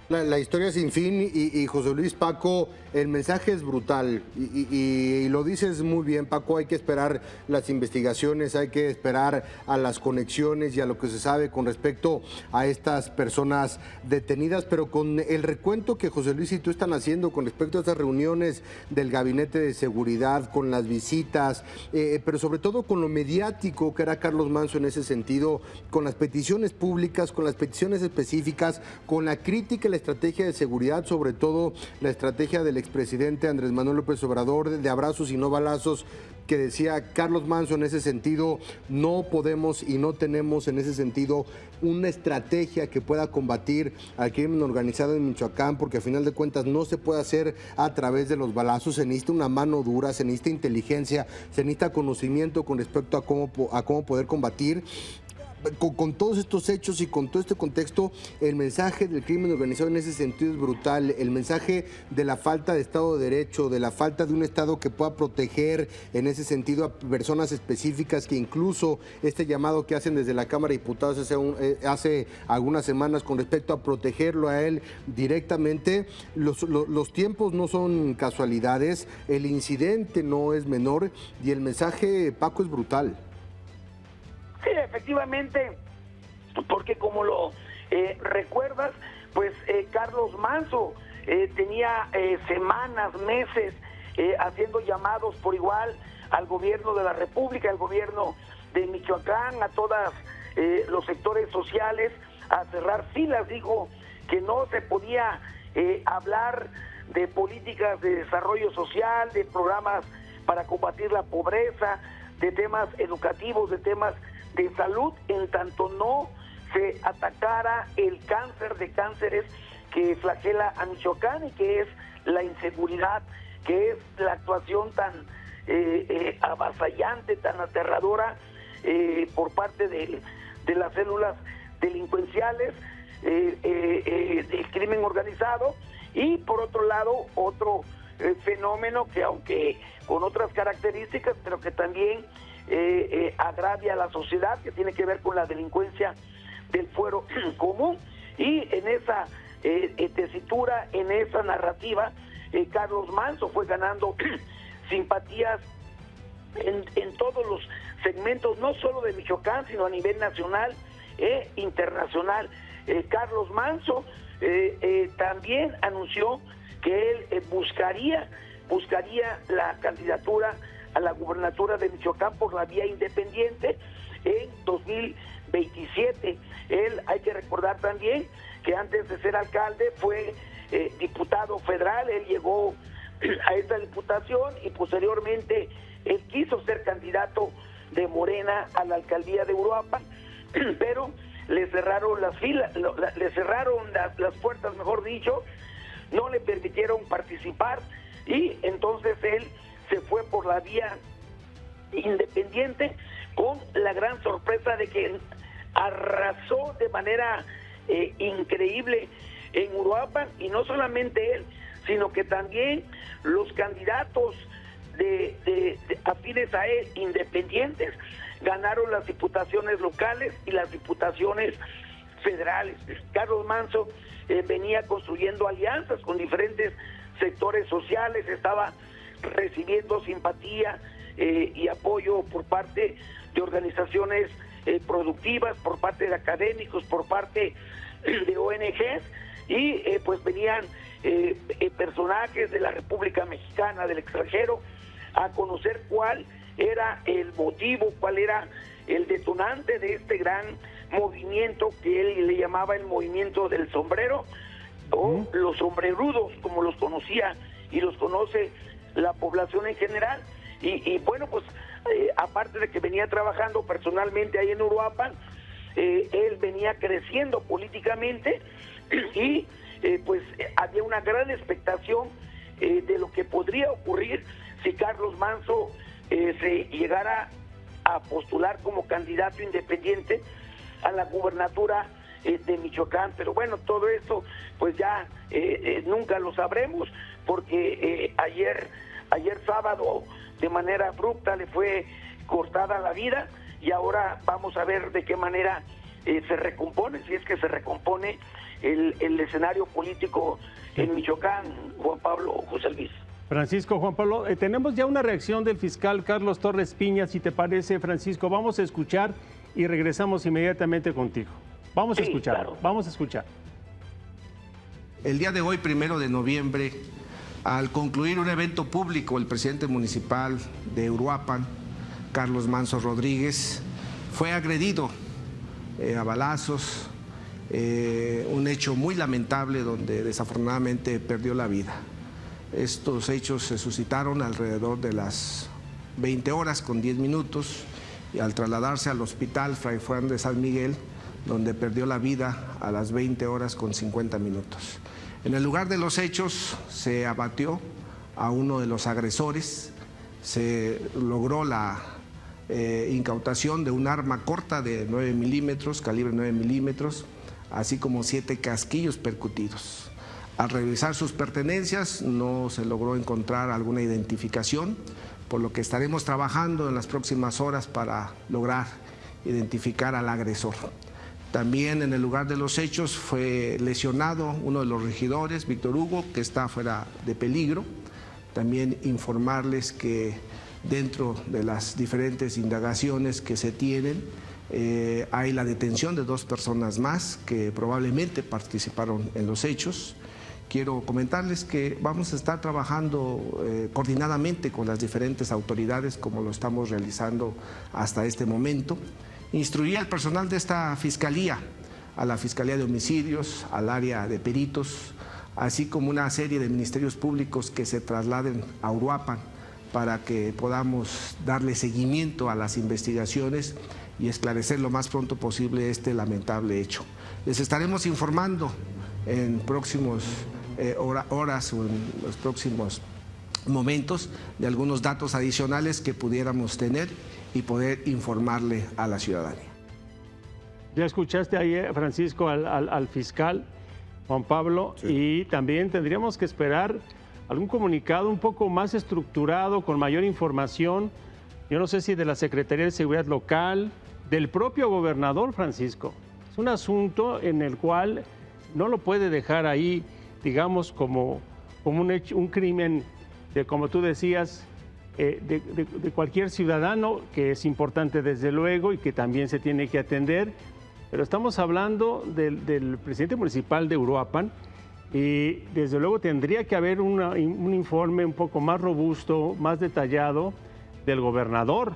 La historia sin fin, y José Luis, Paco, el mensaje es brutal y lo dices muy bien, Paco. Hay que esperar las investigaciones, hay que esperar a las conexiones y a lo que se sabe con respecto a estas personas detenidas, pero con el recuento que José Luis y tú están haciendo con respecto a estas reuniones del Gabinete de Seguridad, con las visitas, pero sobre todo con lo mediático que era Carlos Manso en ese sentido, con las peticiones públicas, con las peticiones específicas, con la crítica y la estrategia de seguridad, sobre todo la estrategia del expresidente Andrés Manuel López Obrador de abrazos y no balazos, que decía Carlos Manso en ese sentido: no podemos y no tenemos en ese sentido una estrategia que pueda combatir al crimen organizado en Michoacán, porque a final de cuentas no se puede hacer a través de los balazos. Se necesita una mano dura, se necesita inteligencia, se necesita conocimiento con respecto a cómo poder combatir. Con todos estos hechos y con todo este contexto, el mensaje del crimen organizado en ese sentido es brutal. El mensaje de la falta de Estado de Derecho, de la falta de un Estado que pueda proteger en ese sentido a personas específicas, que incluso este llamado que hacen desde la Cámara de Diputados hace algunas semanas con respecto a protegerlo a él directamente. Los tiempos no son casualidades, el incidente no es menor y el mensaje, Paco, es brutal. Sí, efectivamente, porque como lo recuerdas, pues Carlos Manso tenía semanas, meses haciendo llamados por igual al gobierno de la República, al gobierno de Michoacán, a todos los sectores sociales, a cerrar filas. Dijo que no se podía hablar de políticas de desarrollo social, de programas para combatir la pobreza, de temas educativos, de temas de salud, en tanto no se atacara el cáncer de cánceres que flagela a Michoacán, y que es la inseguridad, que es la actuación tan avasallante, tan aterradora por parte de las células delincuenciales del crimen organizado. Y por otro lado, otro fenómeno que, aunque con otras características, pero que también agravia a la sociedad, que tiene que ver con la delincuencia del fuero común. Y en esa tesitura, en esa narrativa, Carlos Manso fue ganando simpatías en todos los segmentos, no solo de Michoacán, sino a nivel nacional e internacional. Carlos Manso también anunció que él buscaría la candidatura a la gubernatura de Michoacán por la vía independiente en 2027. Él, hay que recordar también que antes de ser alcalde fue diputado federal. Él llegó a esta diputación y posteriormente él quiso ser candidato de Morena a la alcaldía de Uruapan, pero le cerraron las filas, le cerraron las puertas, mejor dicho, no le permitieron participar, y entonces él se fue por la vía independiente, con la gran sorpresa de que arrasó de manera increíble en Uruapan. Y no solamente él, sino que también los candidatos de afines a él, independientes, ganaron las diputaciones locales y las diputaciones federales. Carlos Manso venía construyendo alianzas con diferentes sectores sociales, estaba recibiendo simpatía y apoyo por parte de organizaciones productivas, por parte de académicos, por parte de ONGs, y pues venían personajes de la República Mexicana, del extranjero, a conocer cuál era el motivo, cuál era el detonante de este gran movimiento que él le llamaba el movimiento del sombrero, o los sombrerudos, como los conocía y los conoce la población en general. Y bueno, pues aparte de que venía trabajando personalmente ahí en Uruapan, él venía creciendo políticamente y pues había una gran expectación de lo que podría ocurrir si Carlos Manso se llegara a postular como candidato independiente a la gubernatura de Michoacán. Pero bueno, todo esto pues ya nunca lo sabremos, porque ayer sábado de manera abrupta le fue cortada la vida, y ahora vamos a ver de qué manera se recompone, si es que se recompone el escenario político en Michoacán, Juan Pablo, José Luis. Francisco, Juan Pablo, tenemos ya una reacción del fiscal Carlos Torres Piña, si te parece, Francisco. Vamos a escuchar y regresamos inmediatamente contigo. Vamos a escuchar, claro. Vamos a escuchar. El día de hoy, 1 de noviembre, al concluir un evento público, el presidente municipal de Uruapan, Carlos Manso Rodríguez, fue agredido a balazos, un hecho muy lamentable donde desafortunadamente perdió la vida. Estos hechos se suscitaron alrededor de las 20 horas con 10 minutos y al trasladarse al hospital Fray Juan de San Miguel, donde perdió la vida a las 20 horas con 50 minutos. En el lugar de los hechos se abatió a uno de los agresores, se logró la incautación de un arma corta de 9 milímetros, calibre 9 milímetros, así como 7 casquillos percutidos. Al revisar sus pertenencias no se logró encontrar alguna identificación, por lo que estaremos trabajando en las próximas horas para lograr identificar al agresor. También en el lugar de los hechos fue lesionado uno de los regidores, Víctor Hugo, que está fuera de peligro. También informarles que dentro de las diferentes indagaciones que se tienen, hay la detención de 2 personas más que probablemente participaron en los hechos. Quiero comentarles que vamos a estar trabajando coordinadamente con las diferentes autoridades, como lo estamos realizando hasta este momento. Instruí al personal de esta fiscalía, a la Fiscalía de Homicidios, al área de peritos, así como una serie de ministerios públicos que se trasladen a Uruapan para que podamos darle seguimiento a las investigaciones y esclarecer lo más pronto posible este lamentable hecho. Les estaremos informando en próximos horas o en los próximos momentos de algunos datos adicionales que pudiéramos tener y poder informarle a la ciudadanía. Ya escuchaste ahí, Francisco, al fiscal Juan Pablo, sí. Y también tendríamos que esperar algún comunicado un poco más estructurado, con mayor información, yo no sé si de la Secretaría de Seguridad Local, del propio gobernador, Francisco. Es un asunto en el cual no lo puede dejar ahí, digamos, como un hecho, un crimen de, como tú decías, de cualquier ciudadano, que es importante desde luego y que también se tiene que atender, pero estamos hablando del presidente municipal de Uruapan y desde luego tendría que haber un informe un poco más robusto, más detallado del gobernador.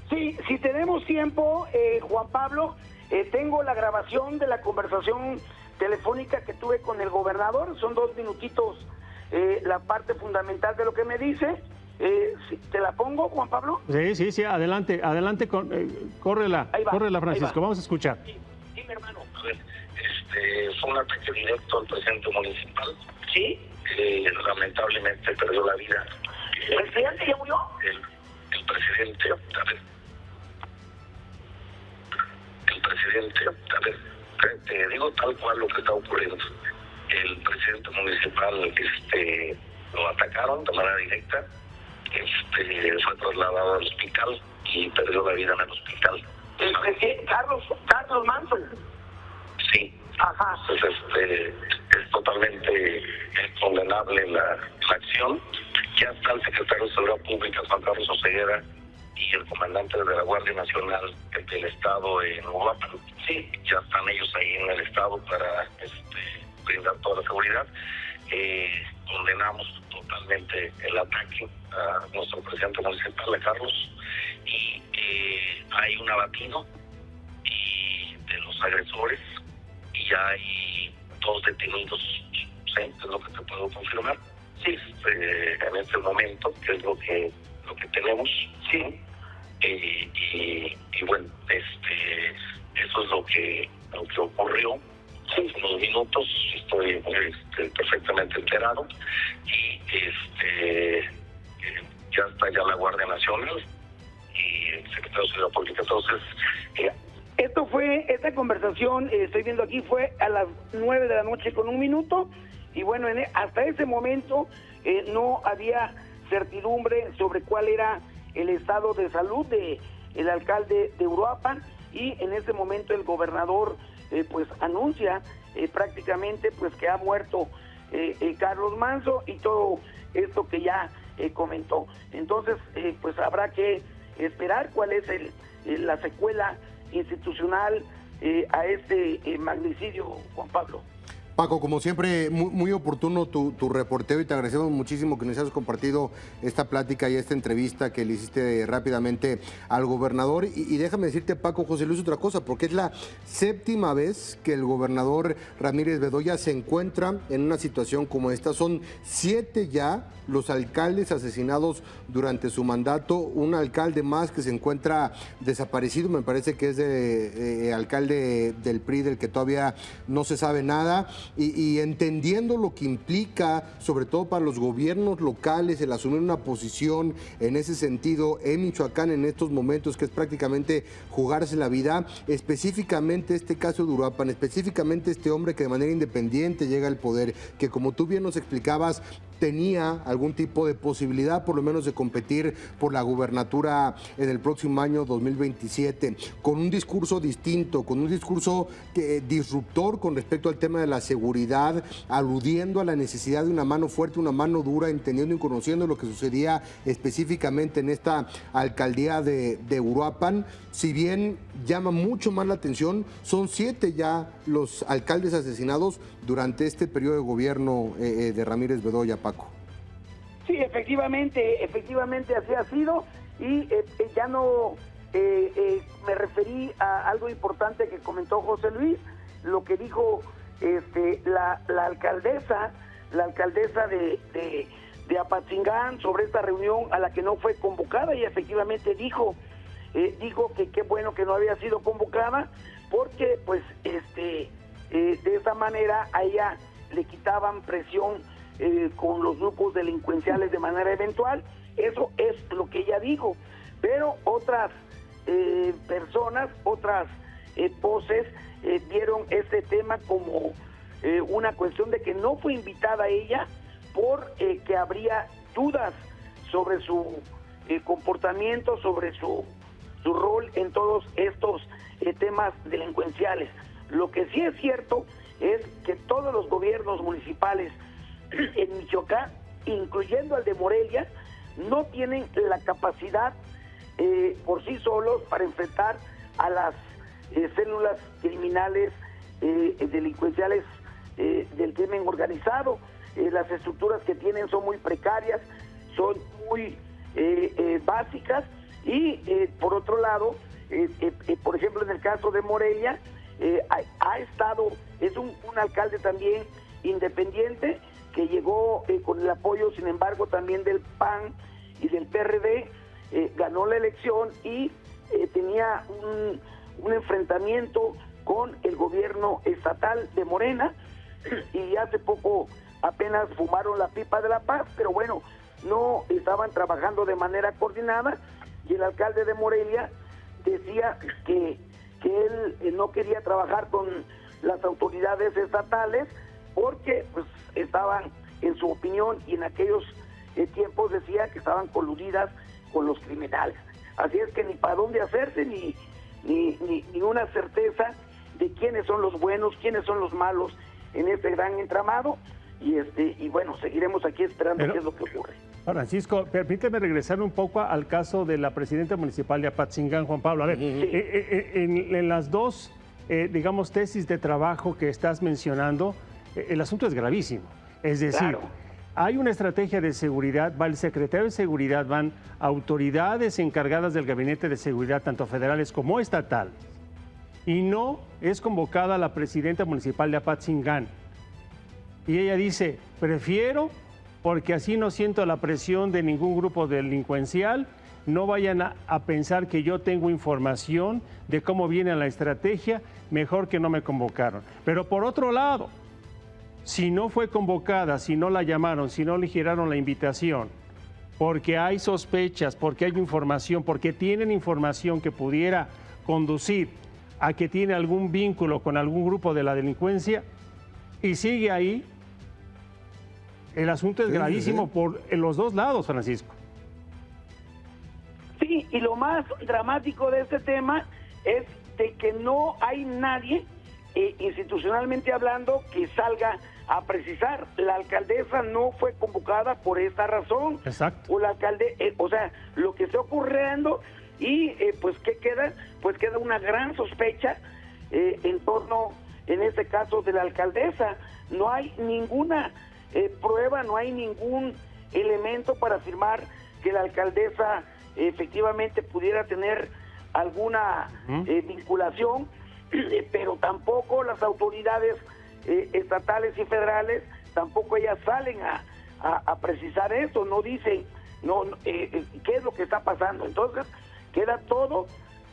Sí, si tenemos tiempo, Juan Pablo, tengo la grabación de la conversación telefónica que tuve con el gobernador, son 2 minutitos. La parte fundamental de lo que me dice, ¿te la pongo, Juan Pablo? Sí, adelante, córrela, Francisco, vamos a escuchar. Sí, dime, hermano. A ver, fue un ataque directo al presidente municipal. ¿Sí? Lamentablemente perdió la vida. ¿El presidente ya murió? El presidente, a ver, te digo tal cual lo que está ocurriendo. El presidente municipal lo atacaron de manera directa, fue trasladado al hospital y perdió la vida en el hospital. ¿El presidente Carlos Manso? Sí. Ajá. Entonces, es totalmente condenable la acción. Ya está el secretario de Seguridad Pública, Juan Carlos Oseguera, y el comandante de la Guardia Nacional del Estado en Uruapan. Sí. Ya están ellos ahí en el Estado para brindar toda la seguridad. Condenamos totalmente el ataque a nuestro presidente municipal, a Carlos, y hay un abatido de los agresores y ya hay 2 detenidos, ¿sí? Es lo que te puedo confirmar. Sí, en este momento, que es lo que tenemos, sí. Y bueno, eso es lo que ocurrió hace unos minutos. Estoy perfectamente enterado y ya está ya la Guardia Nacional y el secretario de Seguridad Pública. Entonces, esta conversación, estoy viendo aquí, fue a las 9 de la noche con 1 minuto, y bueno, hasta ese momento no había certidumbre sobre cuál era el estado de salud del alcalde de Uruapan, y en ese momento el gobernador pues anuncia prácticamente pues que ha muerto Carlos Manso y todo esto que ya comentó. Entonces pues habrá que esperar cuál es la secuela institucional a este magnicidio, Juan Pablo. Paco, como siempre, muy oportuno tu reporteo, y te agradecemos muchísimo que nos hayas compartido esta plática y esta entrevista que le hiciste rápidamente al gobernador. Y déjame decirte, Paco, José Luis, otra cosa, porque es la 7ª vez que el gobernador Ramírez Bedoya se encuentra en una situación como esta. Son 7 ya los alcaldes asesinados durante su mandato, un alcalde más que se encuentra desaparecido, me parece que es alcalde del PRI, del que todavía no se sabe nada. Y entendiendo lo que implica, sobre todo para los gobiernos locales, el asumir una posición en ese sentido en Michoacán en estos momentos, que es prácticamente jugarse la vida, específicamente este caso de Uruapan, específicamente este hombre que de manera independiente llega al poder, que como tú bien nos explicabas, tenía algún tipo de posibilidad por lo menos de competir por la gubernatura en el próximo año 2027, con un discurso distinto, con un discurso disruptor con respecto al tema de la seguridad, aludiendo a la necesidad de una mano fuerte, una mano dura, entendiendo y conociendo lo que sucedía específicamente en esta alcaldía de Uruapan. Si bien llama mucho más la atención, son 7 ya los alcaldes asesinados durante este periodo de gobierno de Ramírez Bedoya, Paco. Sí, efectivamente así ha sido, y ya no me referí a algo importante que comentó José Luis, lo que dijo la alcaldesa de Apatzingán sobre esta reunión a la que no fue convocada, y efectivamente dijo que qué bueno que no había sido convocada, porque pues de esa manera a ella le quitaban presión con los grupos delincuenciales de manera eventual. Eso es lo que ella dijo, pero otras personas, otras voces vieron este tema como una cuestión de que no fue invitada ella por que habría dudas sobre su comportamiento, sobre su rol en todos estos temas delincuenciales. Lo que sí es cierto es que todos los gobiernos municipales en Michoacán, incluyendo el de Morelia, no tienen la capacidad por sí solos para enfrentar a las células criminales delincuenciales del crimen organizado. Las estructuras que tienen son muy precarias, son muy básicas, y por otro lado, por ejemplo, en el caso de Morelia, es un alcalde también independiente que llegó con el apoyo, sin embargo, también del PAN y del PRD, ganó la elección y tenía un enfrentamiento con el gobierno estatal de Morena, y hace poco apenas fumaron la pipa de la paz, pero bueno, no estaban trabajando de manera coordinada, y el alcalde de Morelia decía que él no quería trabajar con las autoridades estatales porque pues estaban, en su opinión, y en aquellos tiempos decía que estaban coludidas con los criminales. Así es que ni para dónde hacerse, ni una certeza de quiénes son los buenos, quiénes son los malos en este gran entramado, y bueno, seguiremos aquí esperando qué es lo que ocurre. Francisco, permíteme regresar un poco al caso de la presidenta municipal de Apatzingán, Juan Pablo. A ver, Sí. En las dos, digamos, tesis de trabajo que estás mencionando, el asunto es gravísimo. Es decir, Claro. hay una estrategia de seguridad, va el secretario de seguridad, van autoridades encargadas del gabinete de seguridad, tanto federales como estatales, y no es convocada la presidenta municipal de Apatzingán. Y ella dice, prefiero, porque así no siento la presión de ningún grupo delincuencial, no vayan a pensar que yo tengo información de cómo viene la estrategia, mejor que no me convocaron. Pero por otro lado, si no fue convocada, si no la llamaron, si no le giraron la invitación, porque hay sospechas, porque hay información, porque tienen información que pudiera conducir a que tiene algún vínculo con algún grupo de la delincuencia y sigue ahí, el asunto es gravísimo por en los dos lados, Francisco. Sí, y lo más dramático de este tema es de que no hay nadie, institucionalmente hablando, que salga a precisar. La alcaldesa no fue convocada por esta razón. Exacto. O la o sea, lo que está ocurriendo y pues ¿qué queda? Pues queda una gran sospecha en torno, en este caso, de la alcaldesa. No hay ninguna prueba, no hay ningún elemento para afirmar que la alcaldesa efectivamente pudiera tener alguna vinculación, pero tampoco las autoridades estatales y federales, tampoco ellas salen a precisar eso, no dicen qué es lo que está pasando. Entonces queda todo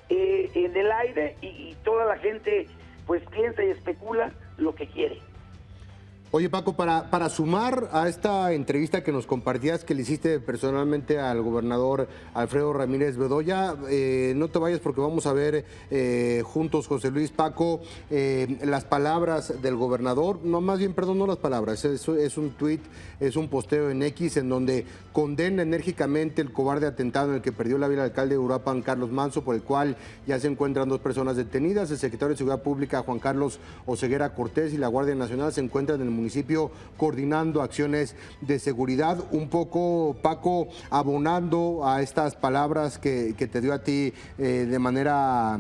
en el aire y toda la gente pues piensa y especula lo que quiere. Oye, Paco, para sumar a esta entrevista que nos compartías, que le hiciste personalmente al gobernador Alfredo Ramírez Bedoya, no te vayas porque vamos a ver juntos, José Luis, Paco, las palabras del gobernador, no, más bien, perdón, no las palabras, es un tuit, es un posteo en X en donde condena enérgicamente el cobarde atentado en el que perdió la vida el alcalde de Uruapan, Carlos Manso, por el cual ya se encuentran 2 personas detenidas. El secretario de Seguridad Pública, Juan Carlos Oseguera Cortés, y la Guardia Nacional se encuentran en el municipio coordinando acciones de seguridad. Un poco, Paco, abonando a estas palabras que te dio a ti de manera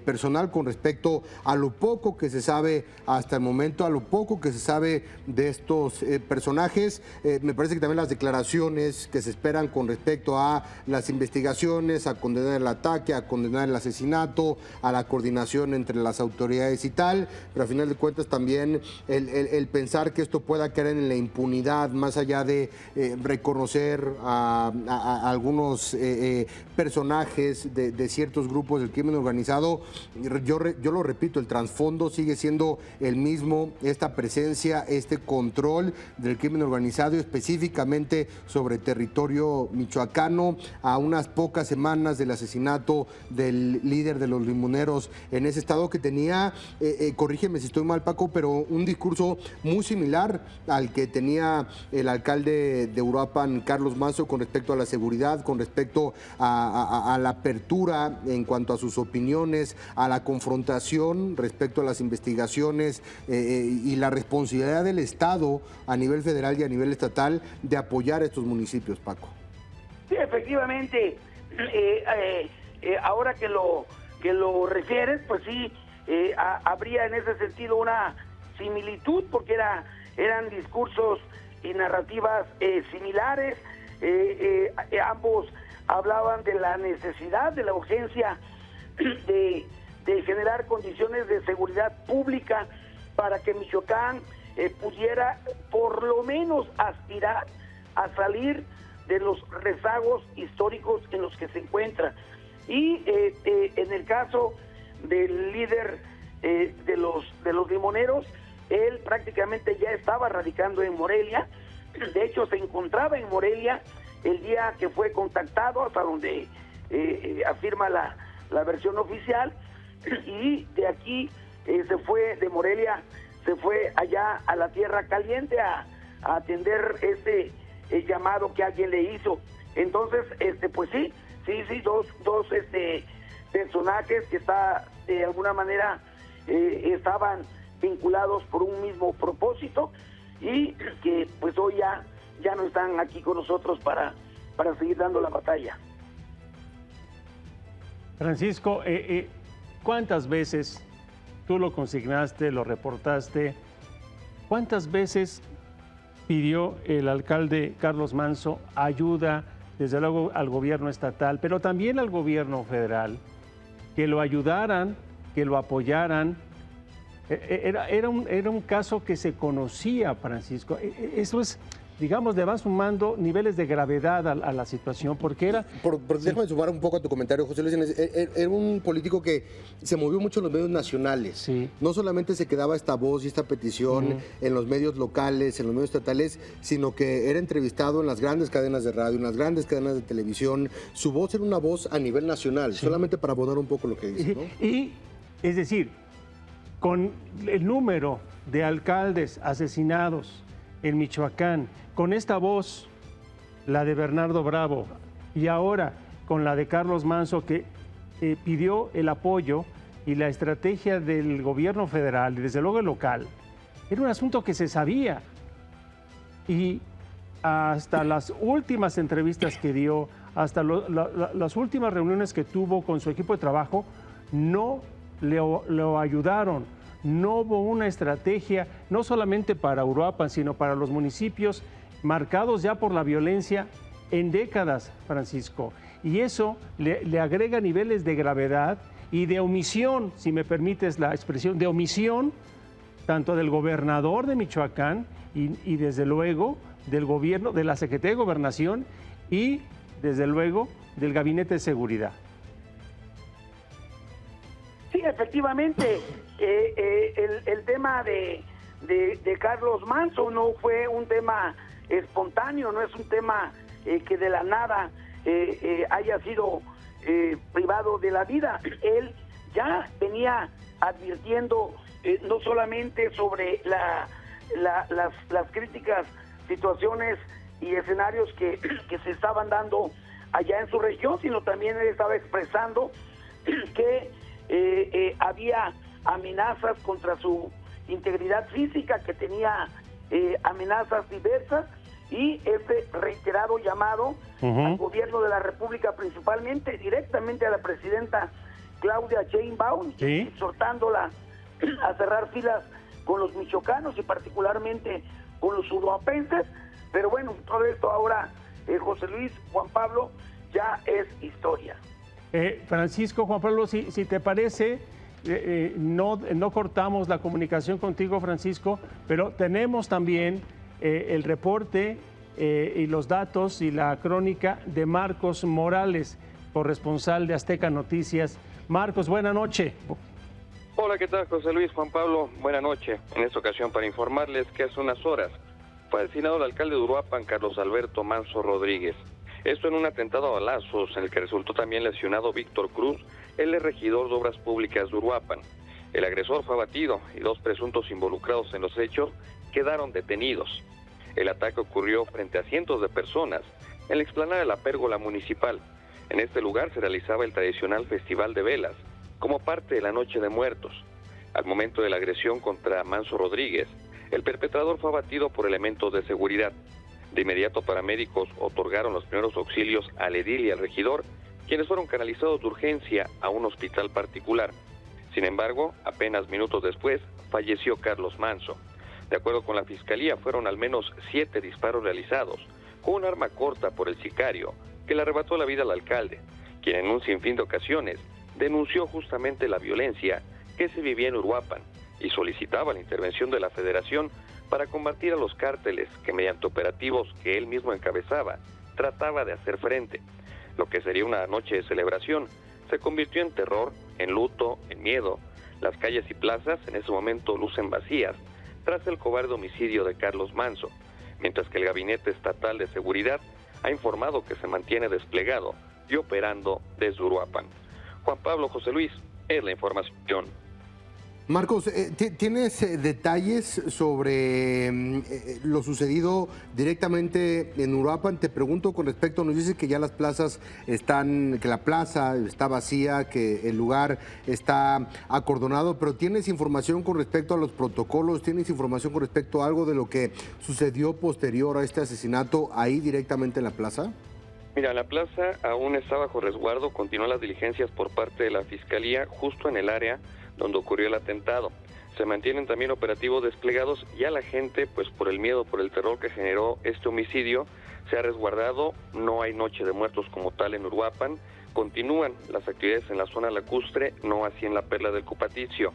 personal con respecto a lo poco que se sabe hasta el momento, a lo poco que se sabe de estos personajes. Me parece que también las declaraciones que se esperan con respecto a las investigaciones, a condenar el ataque, a condenar el asesinato, a la coordinación entre las autoridades y tal, pero a final de cuentas también el pensar que esto pueda caer en la impunidad, más allá de reconocer a algunos personajes de ciertos grupos del crimen organizado. Yo lo repito, el trasfondo sigue siendo el mismo, esta presencia, este control del crimen organizado, específicamente sobre territorio michoacano, a unas pocas semanas del asesinato del líder de los limoneros en ese estado, que tenía, corrígeme si estoy mal, Paco, pero un discurso muy similar al que tenía el alcalde de Uruapan, Carlos Manso, con respecto a la seguridad, con respecto a la apertura en cuanto a sus opiniones, a la confrontación respecto a las investigaciones y la responsabilidad del Estado a nivel federal y a nivel estatal de apoyar a estos municipios, Paco. Sí, efectivamente, ahora que lo refieres, pues sí, habría en ese sentido una similitud, porque eran discursos y narrativas similares. Ambos hablaban de la necesidad, de la urgencia de generar condiciones de seguridad pública para que Michoacán pudiera por lo menos aspirar a salir de los rezagos históricos en los que se encuentra. Y en el caso del líder de los limoneros, él prácticamente ya estaba radicando en Morelia. De hecho, se encontraba en Morelia el día que fue contactado, hasta donde afirma la versión oficial, y de aquí se fue, de Morelia se fue allá a la Tierra Caliente a atender el llamado que alguien le hizo. Entonces, pues sí, dos personajes que de alguna manera estaban vinculados por un mismo propósito y que pues hoy ya no están aquí con nosotros para seguir dando la batalla. Francisco, ¿cuántas veces tú lo consignaste, lo reportaste? ¿Cuántas veces pidió el alcalde Carlos Manso ayuda, desde luego, al gobierno estatal, pero también al gobierno federal, que lo ayudaran, que lo apoyaran. Era un caso que se conocía, Francisco. Eso es, digamos, le va sumando niveles de gravedad a la situación, porque era... Déjame sumar un poco a tu comentario, José Luis. Era un político que se movió mucho en los medios nacionales. Sí. No solamente se quedaba esta voz y esta petición en los medios locales, en los medios estatales, sino que era entrevistado en las grandes cadenas de radio, en las grandes cadenas de televisión. Su voz era una voz a nivel nacional, solamente para abonar un poco lo que dice, ¿no? Y, es decir, con el número de alcaldes asesinados en Michoacán, con esta voz, la de Bernardo Bravo, y ahora con la de Carlos Manso, que pidió el apoyo y la estrategia del gobierno federal y desde luego el local, era un asunto que se sabía. Y hasta las últimas entrevistas que dio, hasta las últimas reuniones que tuvo con su equipo de trabajo, no lo ayudaron. No hubo una estrategia, no solamente para Uruapan, sino para los municipios marcados ya por la violencia en décadas, Francisco. Y eso le agrega niveles de gravedad y de omisión, si me permites la expresión, de omisión, tanto del gobernador de Michoacán y desde luego del gobierno, de la Secretaría de Gobernación y desde luego del Gabinete de Seguridad. Sí, efectivamente, el tema de Carlos Manso no fue un tema espontáneo, no es un tema que de la nada haya sido privado de la vida. Él ya venía advirtiendo no solamente sobre las críticas situaciones y escenarios que se estaban dando allá en su región, sino también él estaba expresando que había amenazas contra su integridad física, que tenía amenazas diversas, y este reiterado llamado al gobierno de la República, principalmente directamente a la presidenta Claudia Sheinbaum, exhortándola a cerrar filas con los michoacanos y particularmente con los uruapenses. Pero bueno, todo esto ahora, José Luis, Juan Pablo, ya es historia. Francisco, Juan Pablo, si te parece, no cortamos la comunicación contigo, Francisco, pero tenemos también el reporte y los datos y la crónica de Marcos Morales, corresponsal de Azteca Noticias. Marcos, buena noche. Hola, ¿qué tal, José Luis, Juan Pablo? Buena noche. En esta ocasión para informarles que hace unas horas fue asesinado el alcalde de Uruapan, Carlos Alberto Manso Rodríguez. Esto en un atentado a balazos en el que resultó también lesionado Víctor Cruz, el regidor de Obras Públicas de Uruapan. El agresor fue abatido y 2 presuntos involucrados en los hechos quedaron detenidos. El ataque ocurrió frente a cientos de personas en la explanada de la pérgola municipal. En este lugar se realizaba el tradicional Festival de Velas, como parte de la Noche de Muertos. Al momento de la agresión contra Manso Rodríguez, el perpetrador fue abatido por elementos de seguridad. De inmediato, paramédicos otorgaron los primeros auxilios al edil y al regidor, quienes fueron canalizados de urgencia a un hospital particular. Sin embargo, apenas minutos después, falleció Carlos Manso. De acuerdo con la Fiscalía, fueron al menos 7 disparos realizados con un arma corta por el sicario, que le arrebató la vida al alcalde, quien en un sinfín de ocasiones denunció justamente la violencia que se vivía en Uruapan y solicitaba la intervención de la Federación para combatir a los cárteles que, mediante operativos que él mismo encabezaba, trataba de hacer frente. Lo que sería una noche de celebración se convirtió en terror, en luto, en miedo. Las calles y plazas en ese momento lucen vacías tras el cobarde homicidio de Carlos Manso, mientras que el Gabinete Estatal de Seguridad ha informado que se mantiene desplegado y operando desde Uruapan. Juan Pablo, José Luis, es la información. Marcos, ¿tienes detalles sobre lo sucedido directamente en Uruapan? Te pregunto con respecto, nos dices que ya las plazas están, que la plaza está vacía, que el lugar está acordonado, pero ¿tienes información con respecto a los protocolos? ¿Tienes información con respecto a algo de lo que sucedió posterior a este asesinato ahí directamente en la plaza? Mira, la plaza aún está bajo resguardo, continúan las diligencias por parte de la Fiscalía justo en el área donde ocurrió el atentado. Se mantienen también operativos desplegados y a la gente, pues por el miedo, por el terror que generó este homicidio, se ha resguardado. No hay noche de muertos como tal en Uruapan. Continúan las actividades en la zona lacustre, no así en la Perla del Cupaticio.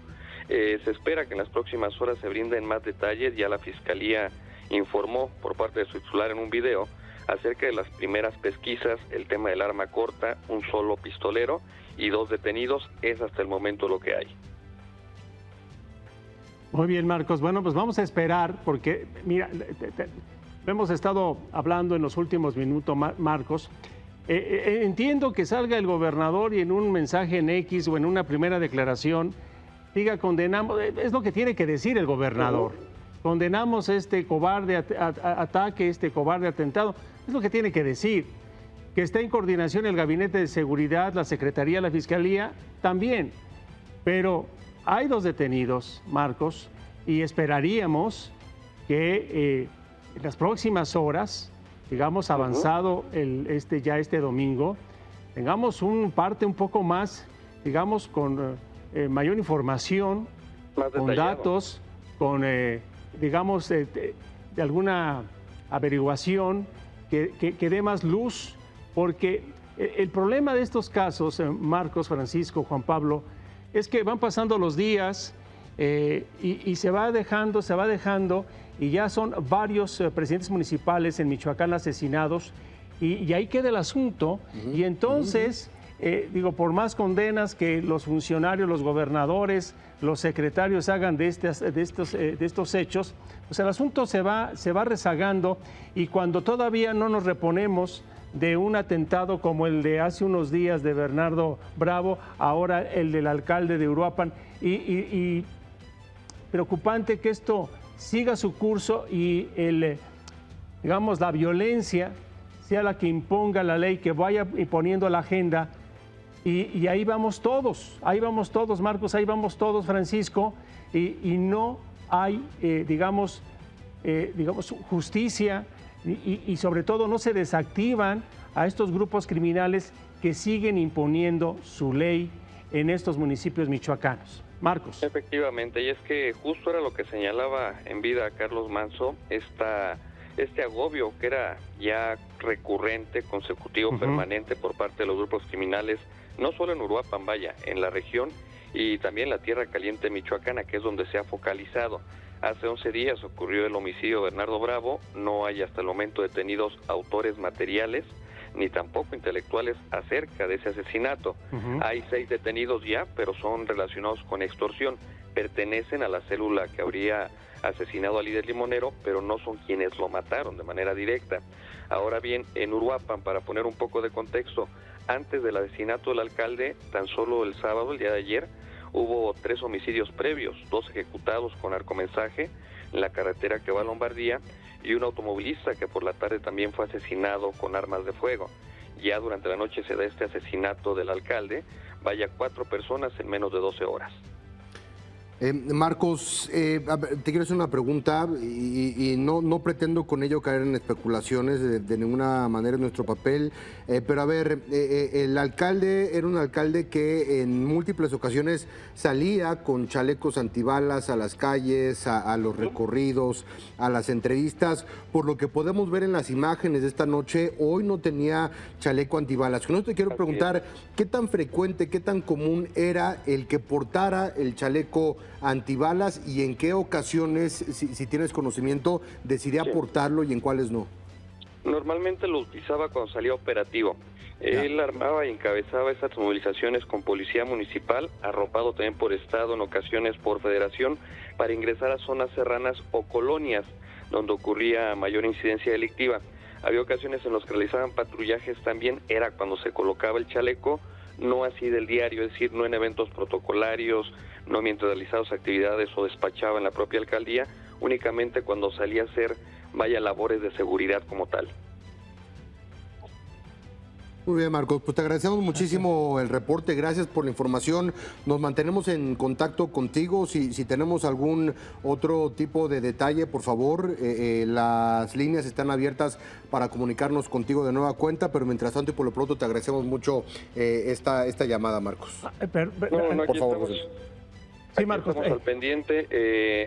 Se espera que en las próximas horas se brinden más detalles. Ya la Fiscalía informó por parte de su titular en un video acerca de las primeras pesquisas, el tema del arma corta, un solo pistolero y 2 detenidos. Es hasta el momento lo que hay. Muy bien, Marcos. Bueno, pues vamos a esperar porque, mira, hemos estado hablando en los últimos minutos, Marcos. Entiendo que salga el gobernador y en un mensaje en X o en una primera declaración diga condenamos, es lo que tiene que decir el gobernador. Condenamos este cobarde ataque, este cobarde atentado, es lo que tiene que decir. Que está en coordinación el Gabinete de Seguridad, la Secretaría, la Fiscalía, también. Pero hay 2 detenidos, Marcos, y esperaríamos que en las próximas horas, digamos, avanzado este domingo, tengamos un parte un poco más, digamos, con mayor información, con datos, con, digamos, de alguna averiguación que dé más luz, porque el problema de estos casos, Marcos, Francisco, Juan Pablo, es que van pasando los días y se va dejando, y ya son varios presidentes municipales en Michoacán asesinados, y ahí queda el asunto. Y entonces, digo, por más condenas que los funcionarios, los gobernadores, los secretarios hagan de estos hechos, pues el asunto se va rezagando, y cuando todavía no nos reponemos de un atentado como el de hace unos días de Bernardo Bravo, ahora el del alcalde de Uruapan, y preocupante que esto siga su curso y digamos, la violencia sea la que imponga la ley, que vaya imponiendo la agenda, y ahí vamos todos, Marcos, ahí vamos todos, Francisco, y no hay, digamos, justicia, y sobre todo no se desactivan a estos grupos criminales que siguen imponiendo su ley en estos municipios michoacanos. Marcos. Efectivamente, y es que justo era lo que señalaba en vida Carlos Manso, este agobio que era ya recurrente, consecutivo, permanente por parte de los grupos criminales, no solo en Uruapan, vaya, en la región y también la tierra caliente michoacana, que es donde se ha focalizado. Hace 11 días ocurrió el homicidio de Bernardo Bravo, no hay hasta el momento detenidos autores materiales, ni tampoco intelectuales acerca de ese asesinato. Hay 6 detenidos ya, pero son relacionados con extorsión, pertenecen a la célula que habría asesinado al líder limonero, pero no son quienes lo mataron de manera directa. Ahora bien, en Uruapan, para poner un poco de contexto, antes del asesinato del alcalde, tan solo el sábado, el día de ayer, hubo 3 homicidios previos, 2 ejecutados con arcomensaje en la carretera que va a Lombardía, y un automovilista que por la tarde también fue asesinado con armas de fuego. Ya durante la noche se da este asesinato del alcalde, vaya 4 personas en menos de 12 horas. Marcos, te quiero hacer una pregunta y no pretendo con ello caer en especulaciones de ninguna manera en nuestro papel, pero a ver, el alcalde era un alcalde que en múltiples ocasiones salía con chalecos antibalas a las calles, a los recorridos, a las entrevistas. Por lo que podemos ver en las imágenes de esta noche, hoy no tenía chaleco antibalas. Con esto te quiero preguntar, ¿qué tan frecuente, qué tan común era el que portara el chaleco antibalas y en qué ocasiones, si tienes conocimiento, decidía portarlo y en cuáles no? Normalmente lo utilizaba cuando salía operativo. Él armaba y encabezaba esas movilizaciones con policía municipal, arropado también por estado, en ocasiones por federación, para ingresar a zonas serranas o colonias donde ocurría mayor incidencia delictiva. Había ocasiones en las que realizaban patrullajes también, era cuando se colocaba el chaleco, no así del diario, es decir, no en eventos protocolarios, no mientras realizaba sus actividades o despachaba en la propia alcaldía, únicamente cuando salía a hacer, vaya, labores de seguridad como tal. Muy bien, Marcos, pues te agradecemos muchísimo el reporte, gracias por la información, nos mantenemos en contacto contigo, si tenemos algún otro tipo de detalle, por favor, las líneas están abiertas para comunicarnos contigo de nueva cuenta, pero mientras tanto y por lo pronto te agradecemos mucho esta llamada, Marcos. Por favor, José. Sí, Marcos. Estamos al pendiente.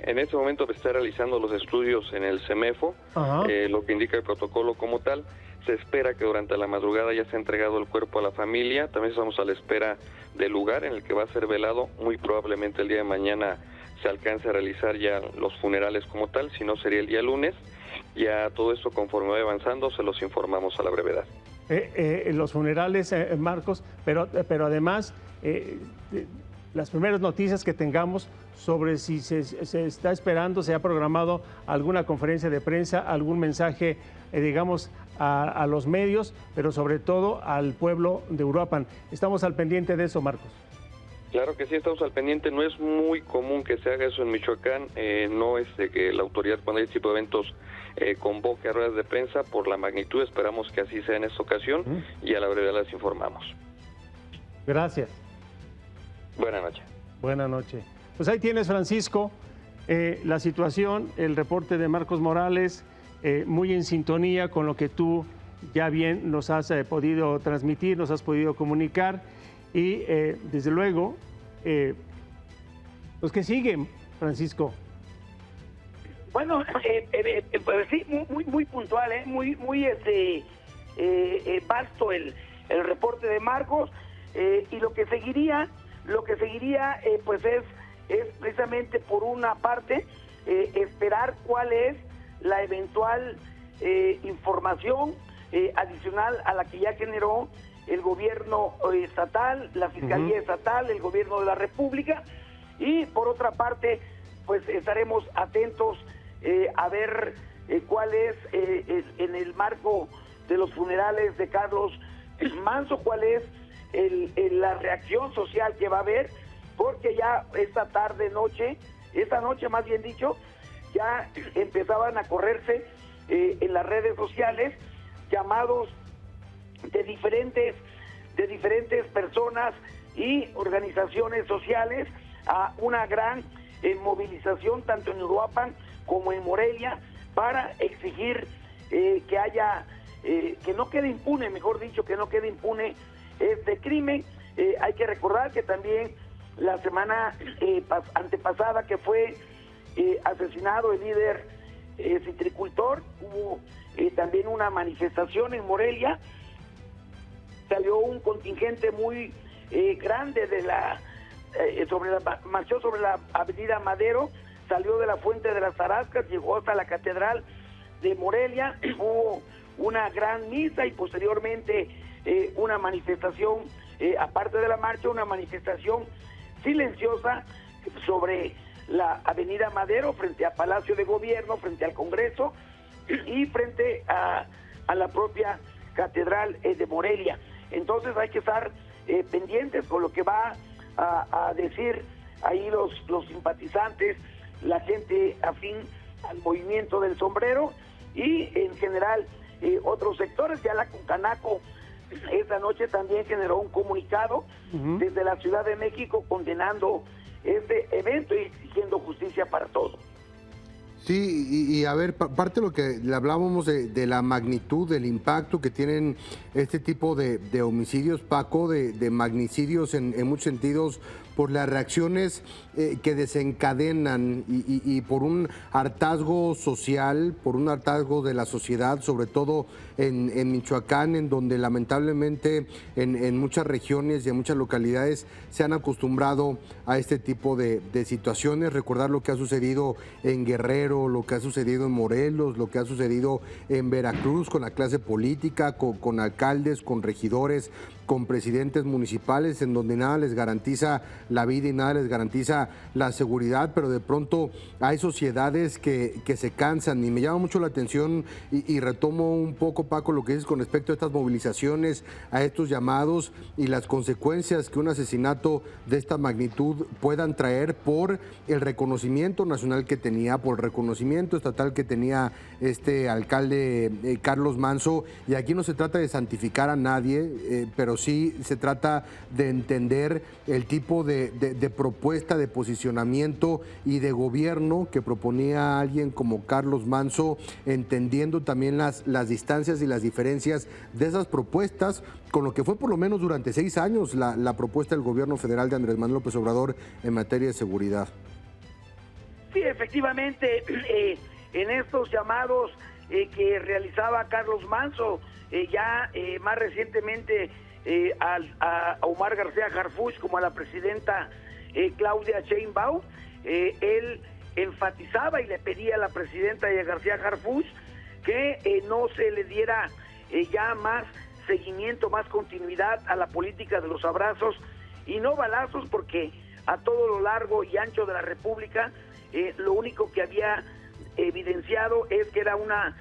En este momento se está realizando los estudios en el CEMEFO, lo que indica el protocolo como tal. Se espera que durante la madrugada ya se ha entregado el cuerpo a la familia. También estamos a la espera del lugar en el que va a ser velado. Muy probablemente el día de mañana se alcance a realizar ya los funerales como tal, si no sería el día lunes. Ya todo esto, conforme vaya avanzando, se los informamos a la brevedad. Los funerales, Marcos, pero además las primeras noticias que tengamos sobre si se está esperando, se ha programado alguna conferencia de prensa, algún mensaje, digamos, a los medios, pero sobre todo al pueblo de Uruapan. Estamos al pendiente de eso, Marcos. Claro que sí, estamos al pendiente. No es muy común que se haga eso en Michoacán. No es de que la autoridad, cuando hay este tipo de eventos, convoque a ruedas de prensa. Por la magnitud, esperamos que así sea en esta ocasión y a la brevedad les informamos. Gracias. Buenas noches. Buenas noches. Pues ahí tienes, Francisco, la situación, el reporte de Marcos Morales, muy en sintonía con lo que tú ya bien nos has podido transmitir, nos has podido comunicar. Y desde luego, los que siguen, Francisco. Bueno, pues sí, muy puntual, muy vasto el reporte de Marcos, y lo que seguiría pues es precisamente, por una parte, esperar cuál es la eventual información adicional a la que ya generó el gobierno estatal, la Fiscalía Estatal, el gobierno de la República, y por otra parte, pues estaremos atentos a ver cuál es, en el marco de los funerales de Carlos Manso, cuál es la reacción social que va a haber, porque ya esta noche más bien dicho, ya empezaban a correrse en las redes sociales llamados de diferentes personas y organizaciones sociales a una gran movilización tanto en Uruapan como en Morelia para exigir que haya, que no quede impune, mejor dicho, que no quede impune este crimen. Hay que recordar que también la semana antepasada que fue asesinado el líder citricultor, hubo también una manifestación en Morelia. Salió un contingente muy grande marchó sobre la avenida Madero, salió de la Fuente de las Tarascas, llegó hasta la Catedral de Morelia, hubo una gran misa y posteriormente una manifestación, aparte de la marcha, una manifestación silenciosa sobre la avenida Madero, frente a Palacio de Gobierno, frente al Congreso y frente a la propia Catedral de Morelia. Entonces hay que estar pendientes con lo que va a decir ahí los simpatizantes, la gente afín al movimiento del sombrero y en general otros sectores. Ya la Concanaco esta noche también generó un comunicado desde la Ciudad de México condenando este evento y exigiendo justicia para todos. Sí, y a ver, parte de lo que le hablábamos de la magnitud, del impacto que tienen este tipo de homicidios, Paco, de magnicidios en muchos sentidos, por las reacciones que desencadenan y por un hartazgo social, por un hartazgo de la sociedad, sobre todo en Michoacán, en donde lamentablemente en muchas regiones y en muchas localidades se han acostumbrado a este tipo de situaciones. Recordar lo que ha sucedido en Guerrero, lo que ha sucedido en Morelos, lo que ha sucedido en Veracruz con la clase política, con alcaldes, con regidores, con presidentes municipales, en donde nada les garantiza la vida y nada les garantiza la seguridad, pero de pronto hay sociedades que se cansan, y me llama mucho la atención y retomo un poco, Paco, lo que dices con respecto a estas movilizaciones, a estos llamados y las consecuencias que un asesinato de esta magnitud puedan traer por el reconocimiento nacional que tenía, por el reconocimiento estatal que tenía este alcalde Carlos Manso. Y aquí no se trata de santificar a nadie, pero sí se trata de entender el tipo de propuesta, de posicionamiento y de gobierno que proponía alguien como Carlos Manso, entendiendo también las distancias y las diferencias de esas propuestas con lo que fue por lo menos durante 6 años la propuesta del gobierno federal de Andrés Manuel López Obrador en materia de seguridad. Sí, efectivamente, en estos llamados que realizaba Carlos Manso, más recientemente a Omar García Harfuch como a la presidenta Claudia Sheinbaum, él enfatizaba y le pedía a la presidenta García Harfuch que no se le diera ya más seguimiento, más continuidad a la política de los abrazos y no balazos, porque a todo lo largo y ancho de la República lo único que había evidenciado es que era una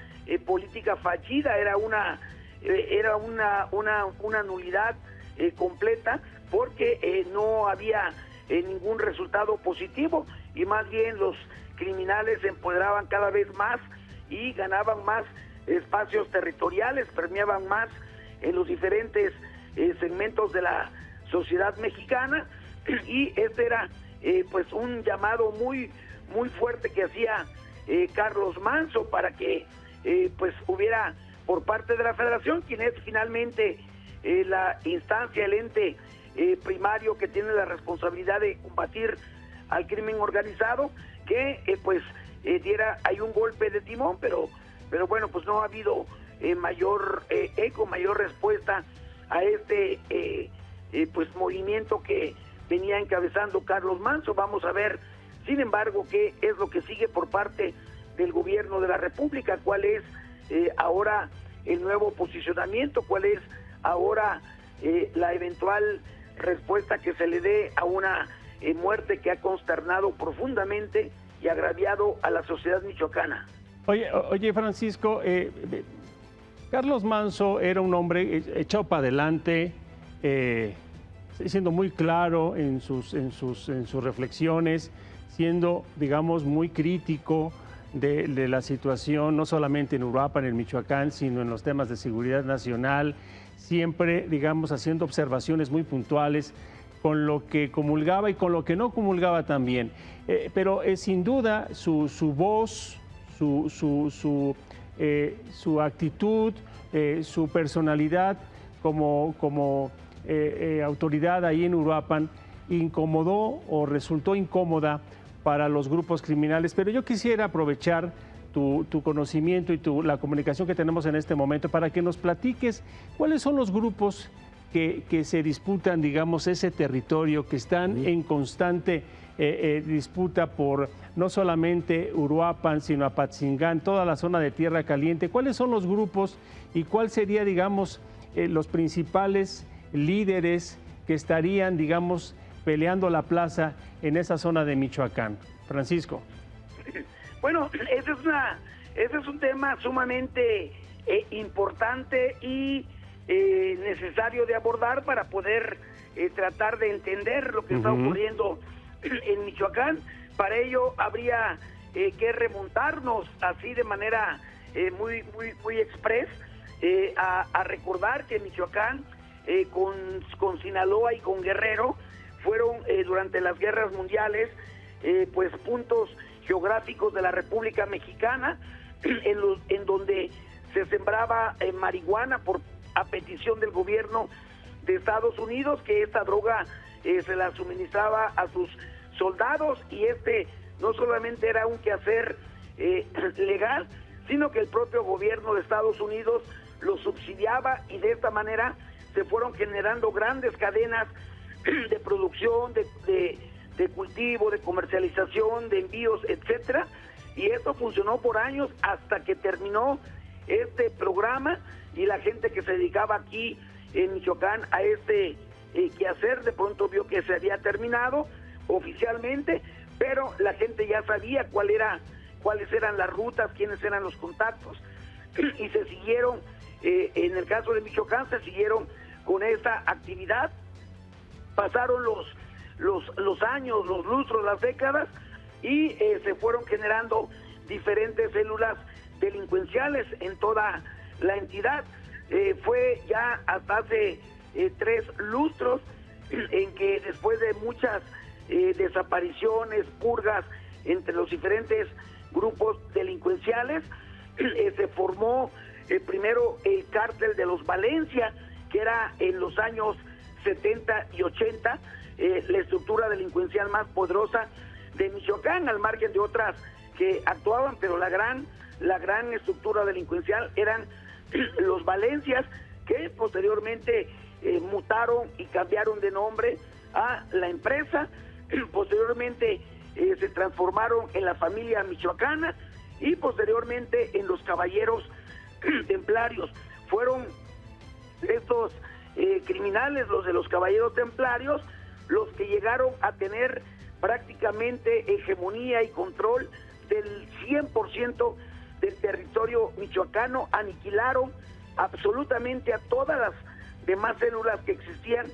política fallida, era una nulidad completa, porque no había ningún resultado positivo y más bien los criminales se empoderaban cada vez más y ganaban más espacios territoriales, permeaban más en los diferentes segmentos de la sociedad mexicana, y este era pues un llamado muy fuerte que hacía Carlos Manso para que pues hubiera por parte de la Federación, quien es finalmente la instancia, el ente primario que tiene la responsabilidad de combatir al crimen organizado, que hay un golpe de timón, pero bueno, pues no ha habido mayor eco, mayor respuesta a este pues movimiento que venía encabezando Carlos Manso. Vamos a ver, sin embargo, qué es lo que sigue por parte del gobierno de la República, cuál es ahora el nuevo posicionamiento, cuál es ahora la eventual respuesta que se le dé a una muerte que ha consternado profundamente y agraviado a la sociedad michoacana. Oye Francisco, Carlos Manso era un hombre echado para adelante, siendo muy claro en sus reflexiones, siendo, digamos, muy crítico de la situación, no solamente en Uruapan, en Michoacán, sino en los temas de seguridad nacional, siempre, digamos, haciendo observaciones muy puntuales con lo que comulgaba y con lo que no comulgaba también. Pero sin duda su voz, su actitud, su personalidad como autoridad ahí en Uruapan incomodó o resultó incómoda para los grupos criminales. Pero yo quisiera aprovechar tu conocimiento y la comunicación que tenemos en este momento para que nos platiques cuáles son los grupos que se disputan, digamos, ese territorio, que están en constante disputa por no solamente Uruapan, sino Apatzingán, toda la zona de Tierra Caliente. ¿Cuáles son los grupos y cuál sería, digamos, los principales líderes que estarían, digamos, peleando la plaza en esa zona de Michoacán? Francisco. Bueno, ese es un tema sumamente importante y necesario de abordar para poder tratar de entender lo que está ocurriendo en Michoacán. Para ello habría que remontarnos así de manera muy express a recordar que Michoacán con Sinaloa y con Guerrero fueron durante las guerras mundiales pues puntos geográficos de la República Mexicana en donde se sembraba marihuana a petición del gobierno de Estados Unidos, que esta droga se la suministraba a sus soldados, y no solamente era un quehacer legal, sino que el propio gobierno de Estados Unidos lo subsidiaba, y de esta manera se fueron generando grandes cadenas de producción, de cultivo, de comercialización, de envíos, etcétera, y esto funcionó por años hasta que terminó este programa, y la gente que se dedicaba aquí en Michoacán a este quehacer de pronto vio que se había terminado oficialmente, pero la gente ya sabía cuáles eran las rutas, quiénes eran los contactos, y se siguieron, en el caso de Michoacán, se siguieron con esta actividad. Pasaron los años, los lustros, las décadas, y se fueron generando diferentes células delincuenciales en toda la entidad. Fue ya hasta hace 3 lustros en que después de muchas desapariciones, purgas entre los diferentes grupos delincuenciales, se formó primero el cártel de los Valencia, que era en los años 70 y 80 la estructura delincuencial más poderosa de Michoacán, al margen de otras que actuaban, pero la gran estructura delincuencial eran los Valencias, que posteriormente mutaron y cambiaron de nombre a la empresa, posteriormente se transformaron en la familia michoacana y posteriormente en los caballeros templarios. Fueron estos criminales, los de los caballeros templarios, los que llegaron a tener prácticamente hegemonía y control del 100% del territorio michoacano, aniquilaron absolutamente a todas las demás células que existían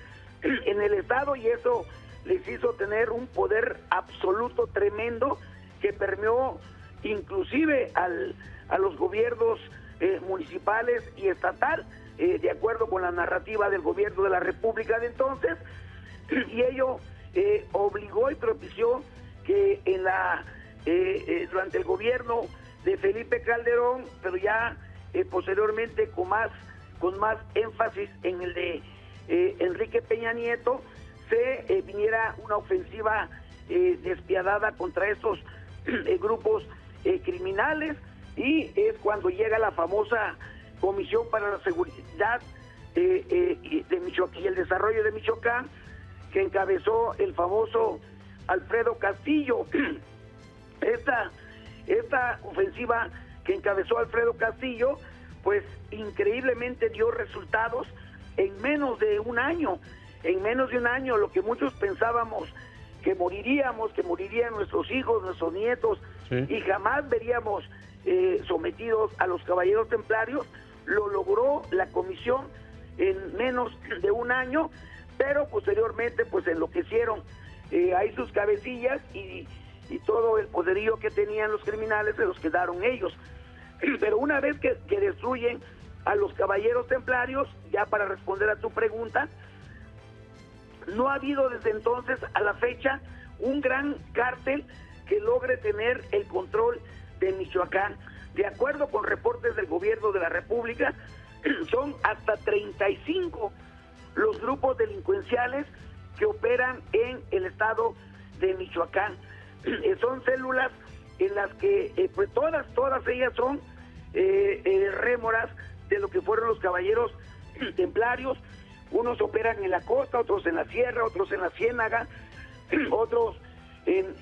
en el estado, y eso les hizo tener un poder absoluto tremendo que permeó inclusive a los gobiernos municipales y estatal, de acuerdo con la narrativa del gobierno de la República de entonces, y ello obligó y propició que durante el gobierno de Felipe Calderón, pero ya posteriormente con más énfasis en el de Enrique Peña Nieto, se viniera una ofensiva despiadada contra estos grupos criminales, y es cuando llega la famosa Comisión para la Seguridad de Michoacán y el Desarrollo de Michoacán, que encabezó el famoso Alfredo Castillo. Esta ofensiva que encabezó Alfredo Castillo, pues increíblemente dio resultados en menos de un año. En menos de un año, lo que muchos pensábamos que morirían nuestros hijos, nuestros nietos, sí, y jamás veríamos sometidos a los caballeros templarios, lo logró la comisión en menos de un año, pero posteriormente pues enloquecieron ahí sus cabecillas y todo el poderío que tenían los criminales se los quedaron ellos. Pero una vez que destruyen a los caballeros templarios, ya para responder a tu pregunta, no ha habido desde entonces a la fecha un gran cártel que logre tener el control de Michoacán. De acuerdo con reportes del gobierno de la República, son hasta 35 los grupos delincuenciales que operan en el estado de Michoacán. Son células en las que pues todas ellas son rémoras de lo que fueron los caballeros templarios. Unos operan en la costa, otros en la sierra, otros en la ciénaga, otros en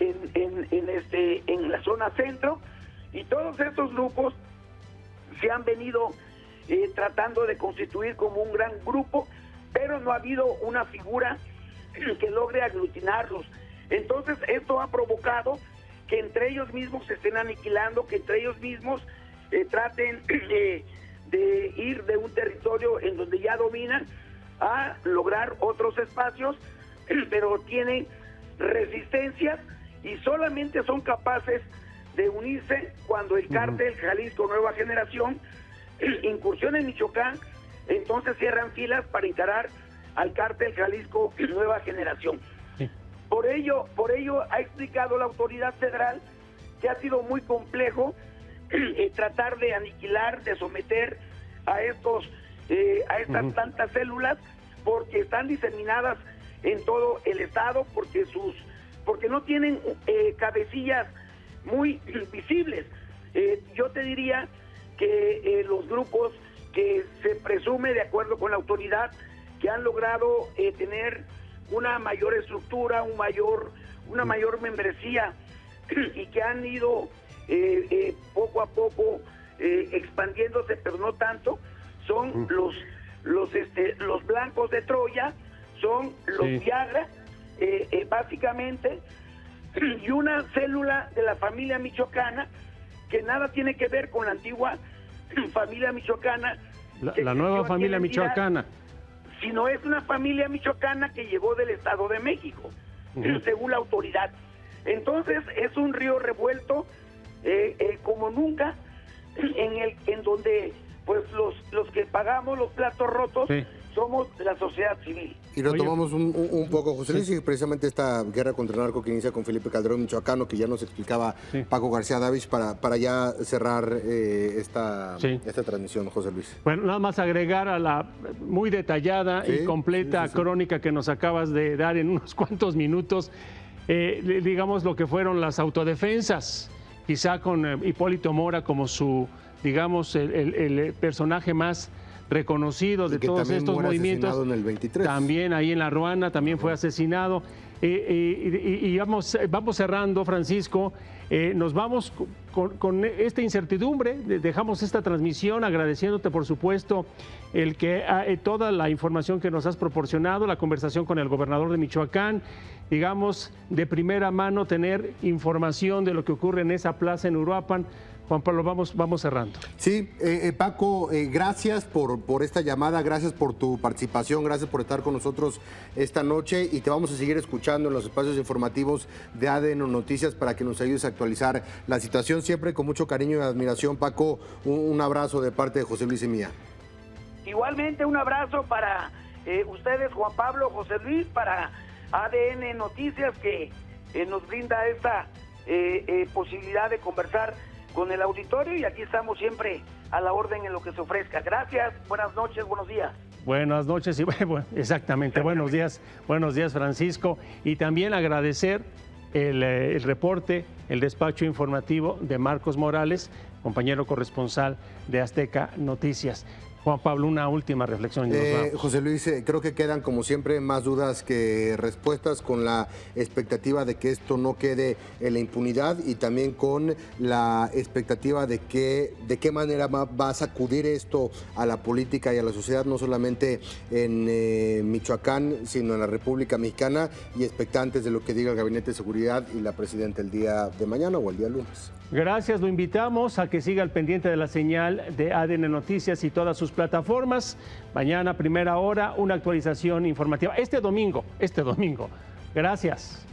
la zona centro, y todos estos grupos se han venido tratando de constituir como un gran grupo, pero no ha habido una figura que logre aglutinarlos. Entonces esto ha provocado que entre ellos mismos se estén aniquilando, que entre ellos mismos traten de ir de un territorio en donde ya dominan a lograr otros espacios, pero tienen resistencias y solamente son capaces de unirse cuando el cártel Jalisco Nueva Generación incursiona en Michoacán. Entonces cierran filas para encarar al cártel Jalisco Nueva Generación. Sí. Por ello ha explicado la autoridad federal que ha sido muy complejo tratar de aniquilar, de someter a estas tantas células, porque están diseminadas en todo el estado, porque no tienen cabecillas muy visibles. Yo te diría que los grupos que se presume, de acuerdo con la autoridad, que han logrado tener una mayor estructura, una mayor membresía y que han ido poco a poco expandiéndose, pero no tanto, son los blancos de Troya, son los Viagra, básicamente, y una célula de la familia michoacana que nada tiene que ver con la antigua familia michoacana, la nueva familia michoacana, sino es una familia michoacana que llegó del Estado de México, según la autoridad. Entonces es un río revuelto como nunca, en donde pues los que pagamos los platos rotos Sí. somos la sociedad civil. Y retomamos un poco, José Luis, y precisamente esta guerra contra el narco que inicia con Felipe Calderón michoacano, que ya nos explicaba Paco García Davis, para ya cerrar esta transmisión, José Luis. Bueno, nada más agregar a la muy detallada y completa crónica que nos acabas de dar en unos cuantos minutos, digamos lo que fueron las autodefensas, quizá con Hipólito Mora como su, digamos, el personaje más reconocido de todos estos movimientos. En el 23. También ahí en La Ruana también fue asesinado. Y vamos cerrando, Francisco. Nos vamos con esta incertidumbre. Dejamos esta transmisión agradeciéndote, por supuesto, toda la información que nos has proporcionado, la conversación con el gobernador de Michoacán, digamos, de primera mano tener información de lo que ocurre en esa plaza en Uruapan. Juan Pablo, vamos cerrando. Sí, Paco, gracias por esta llamada, gracias por tu participación, gracias por estar con nosotros esta noche y te vamos a seguir escuchando en los espacios informativos de ADN Noticias para que nos ayudes a actualizar la situación, siempre con mucho cariño y admiración. Paco, un abrazo de parte de José Luis y mía. Igualmente un abrazo para ustedes, Juan Pablo, José Luis, para ADN Noticias, que nos brinda esta posibilidad de conversar con el auditorio, y aquí estamos siempre a la orden en lo que se ofrezca. Gracias, buenas noches, buenos días. Buenas noches y bueno, exactamente, buenos días Francisco, y también agradecer el reporte, el despacho informativo de Marcos Morales, compañero corresponsal de Azteca Noticias. Juan Pablo, una última reflexión. José Luis, creo que quedan como siempre más dudas que respuestas, con la expectativa de que esto no quede en la impunidad y también con la expectativa de qué manera va a sacudir esto a la política y a la sociedad, no solamente en Michoacán, sino en la República Mexicana, y expectantes de lo que diga el Gabinete de Seguridad y la Presidenta el día de mañana o el día lunes. Gracias, lo invitamos a que siga al pendiente de la señal de ADN Noticias y todas sus plataformas. Mañana, primera hora, una actualización informativa. Este domingo. Gracias.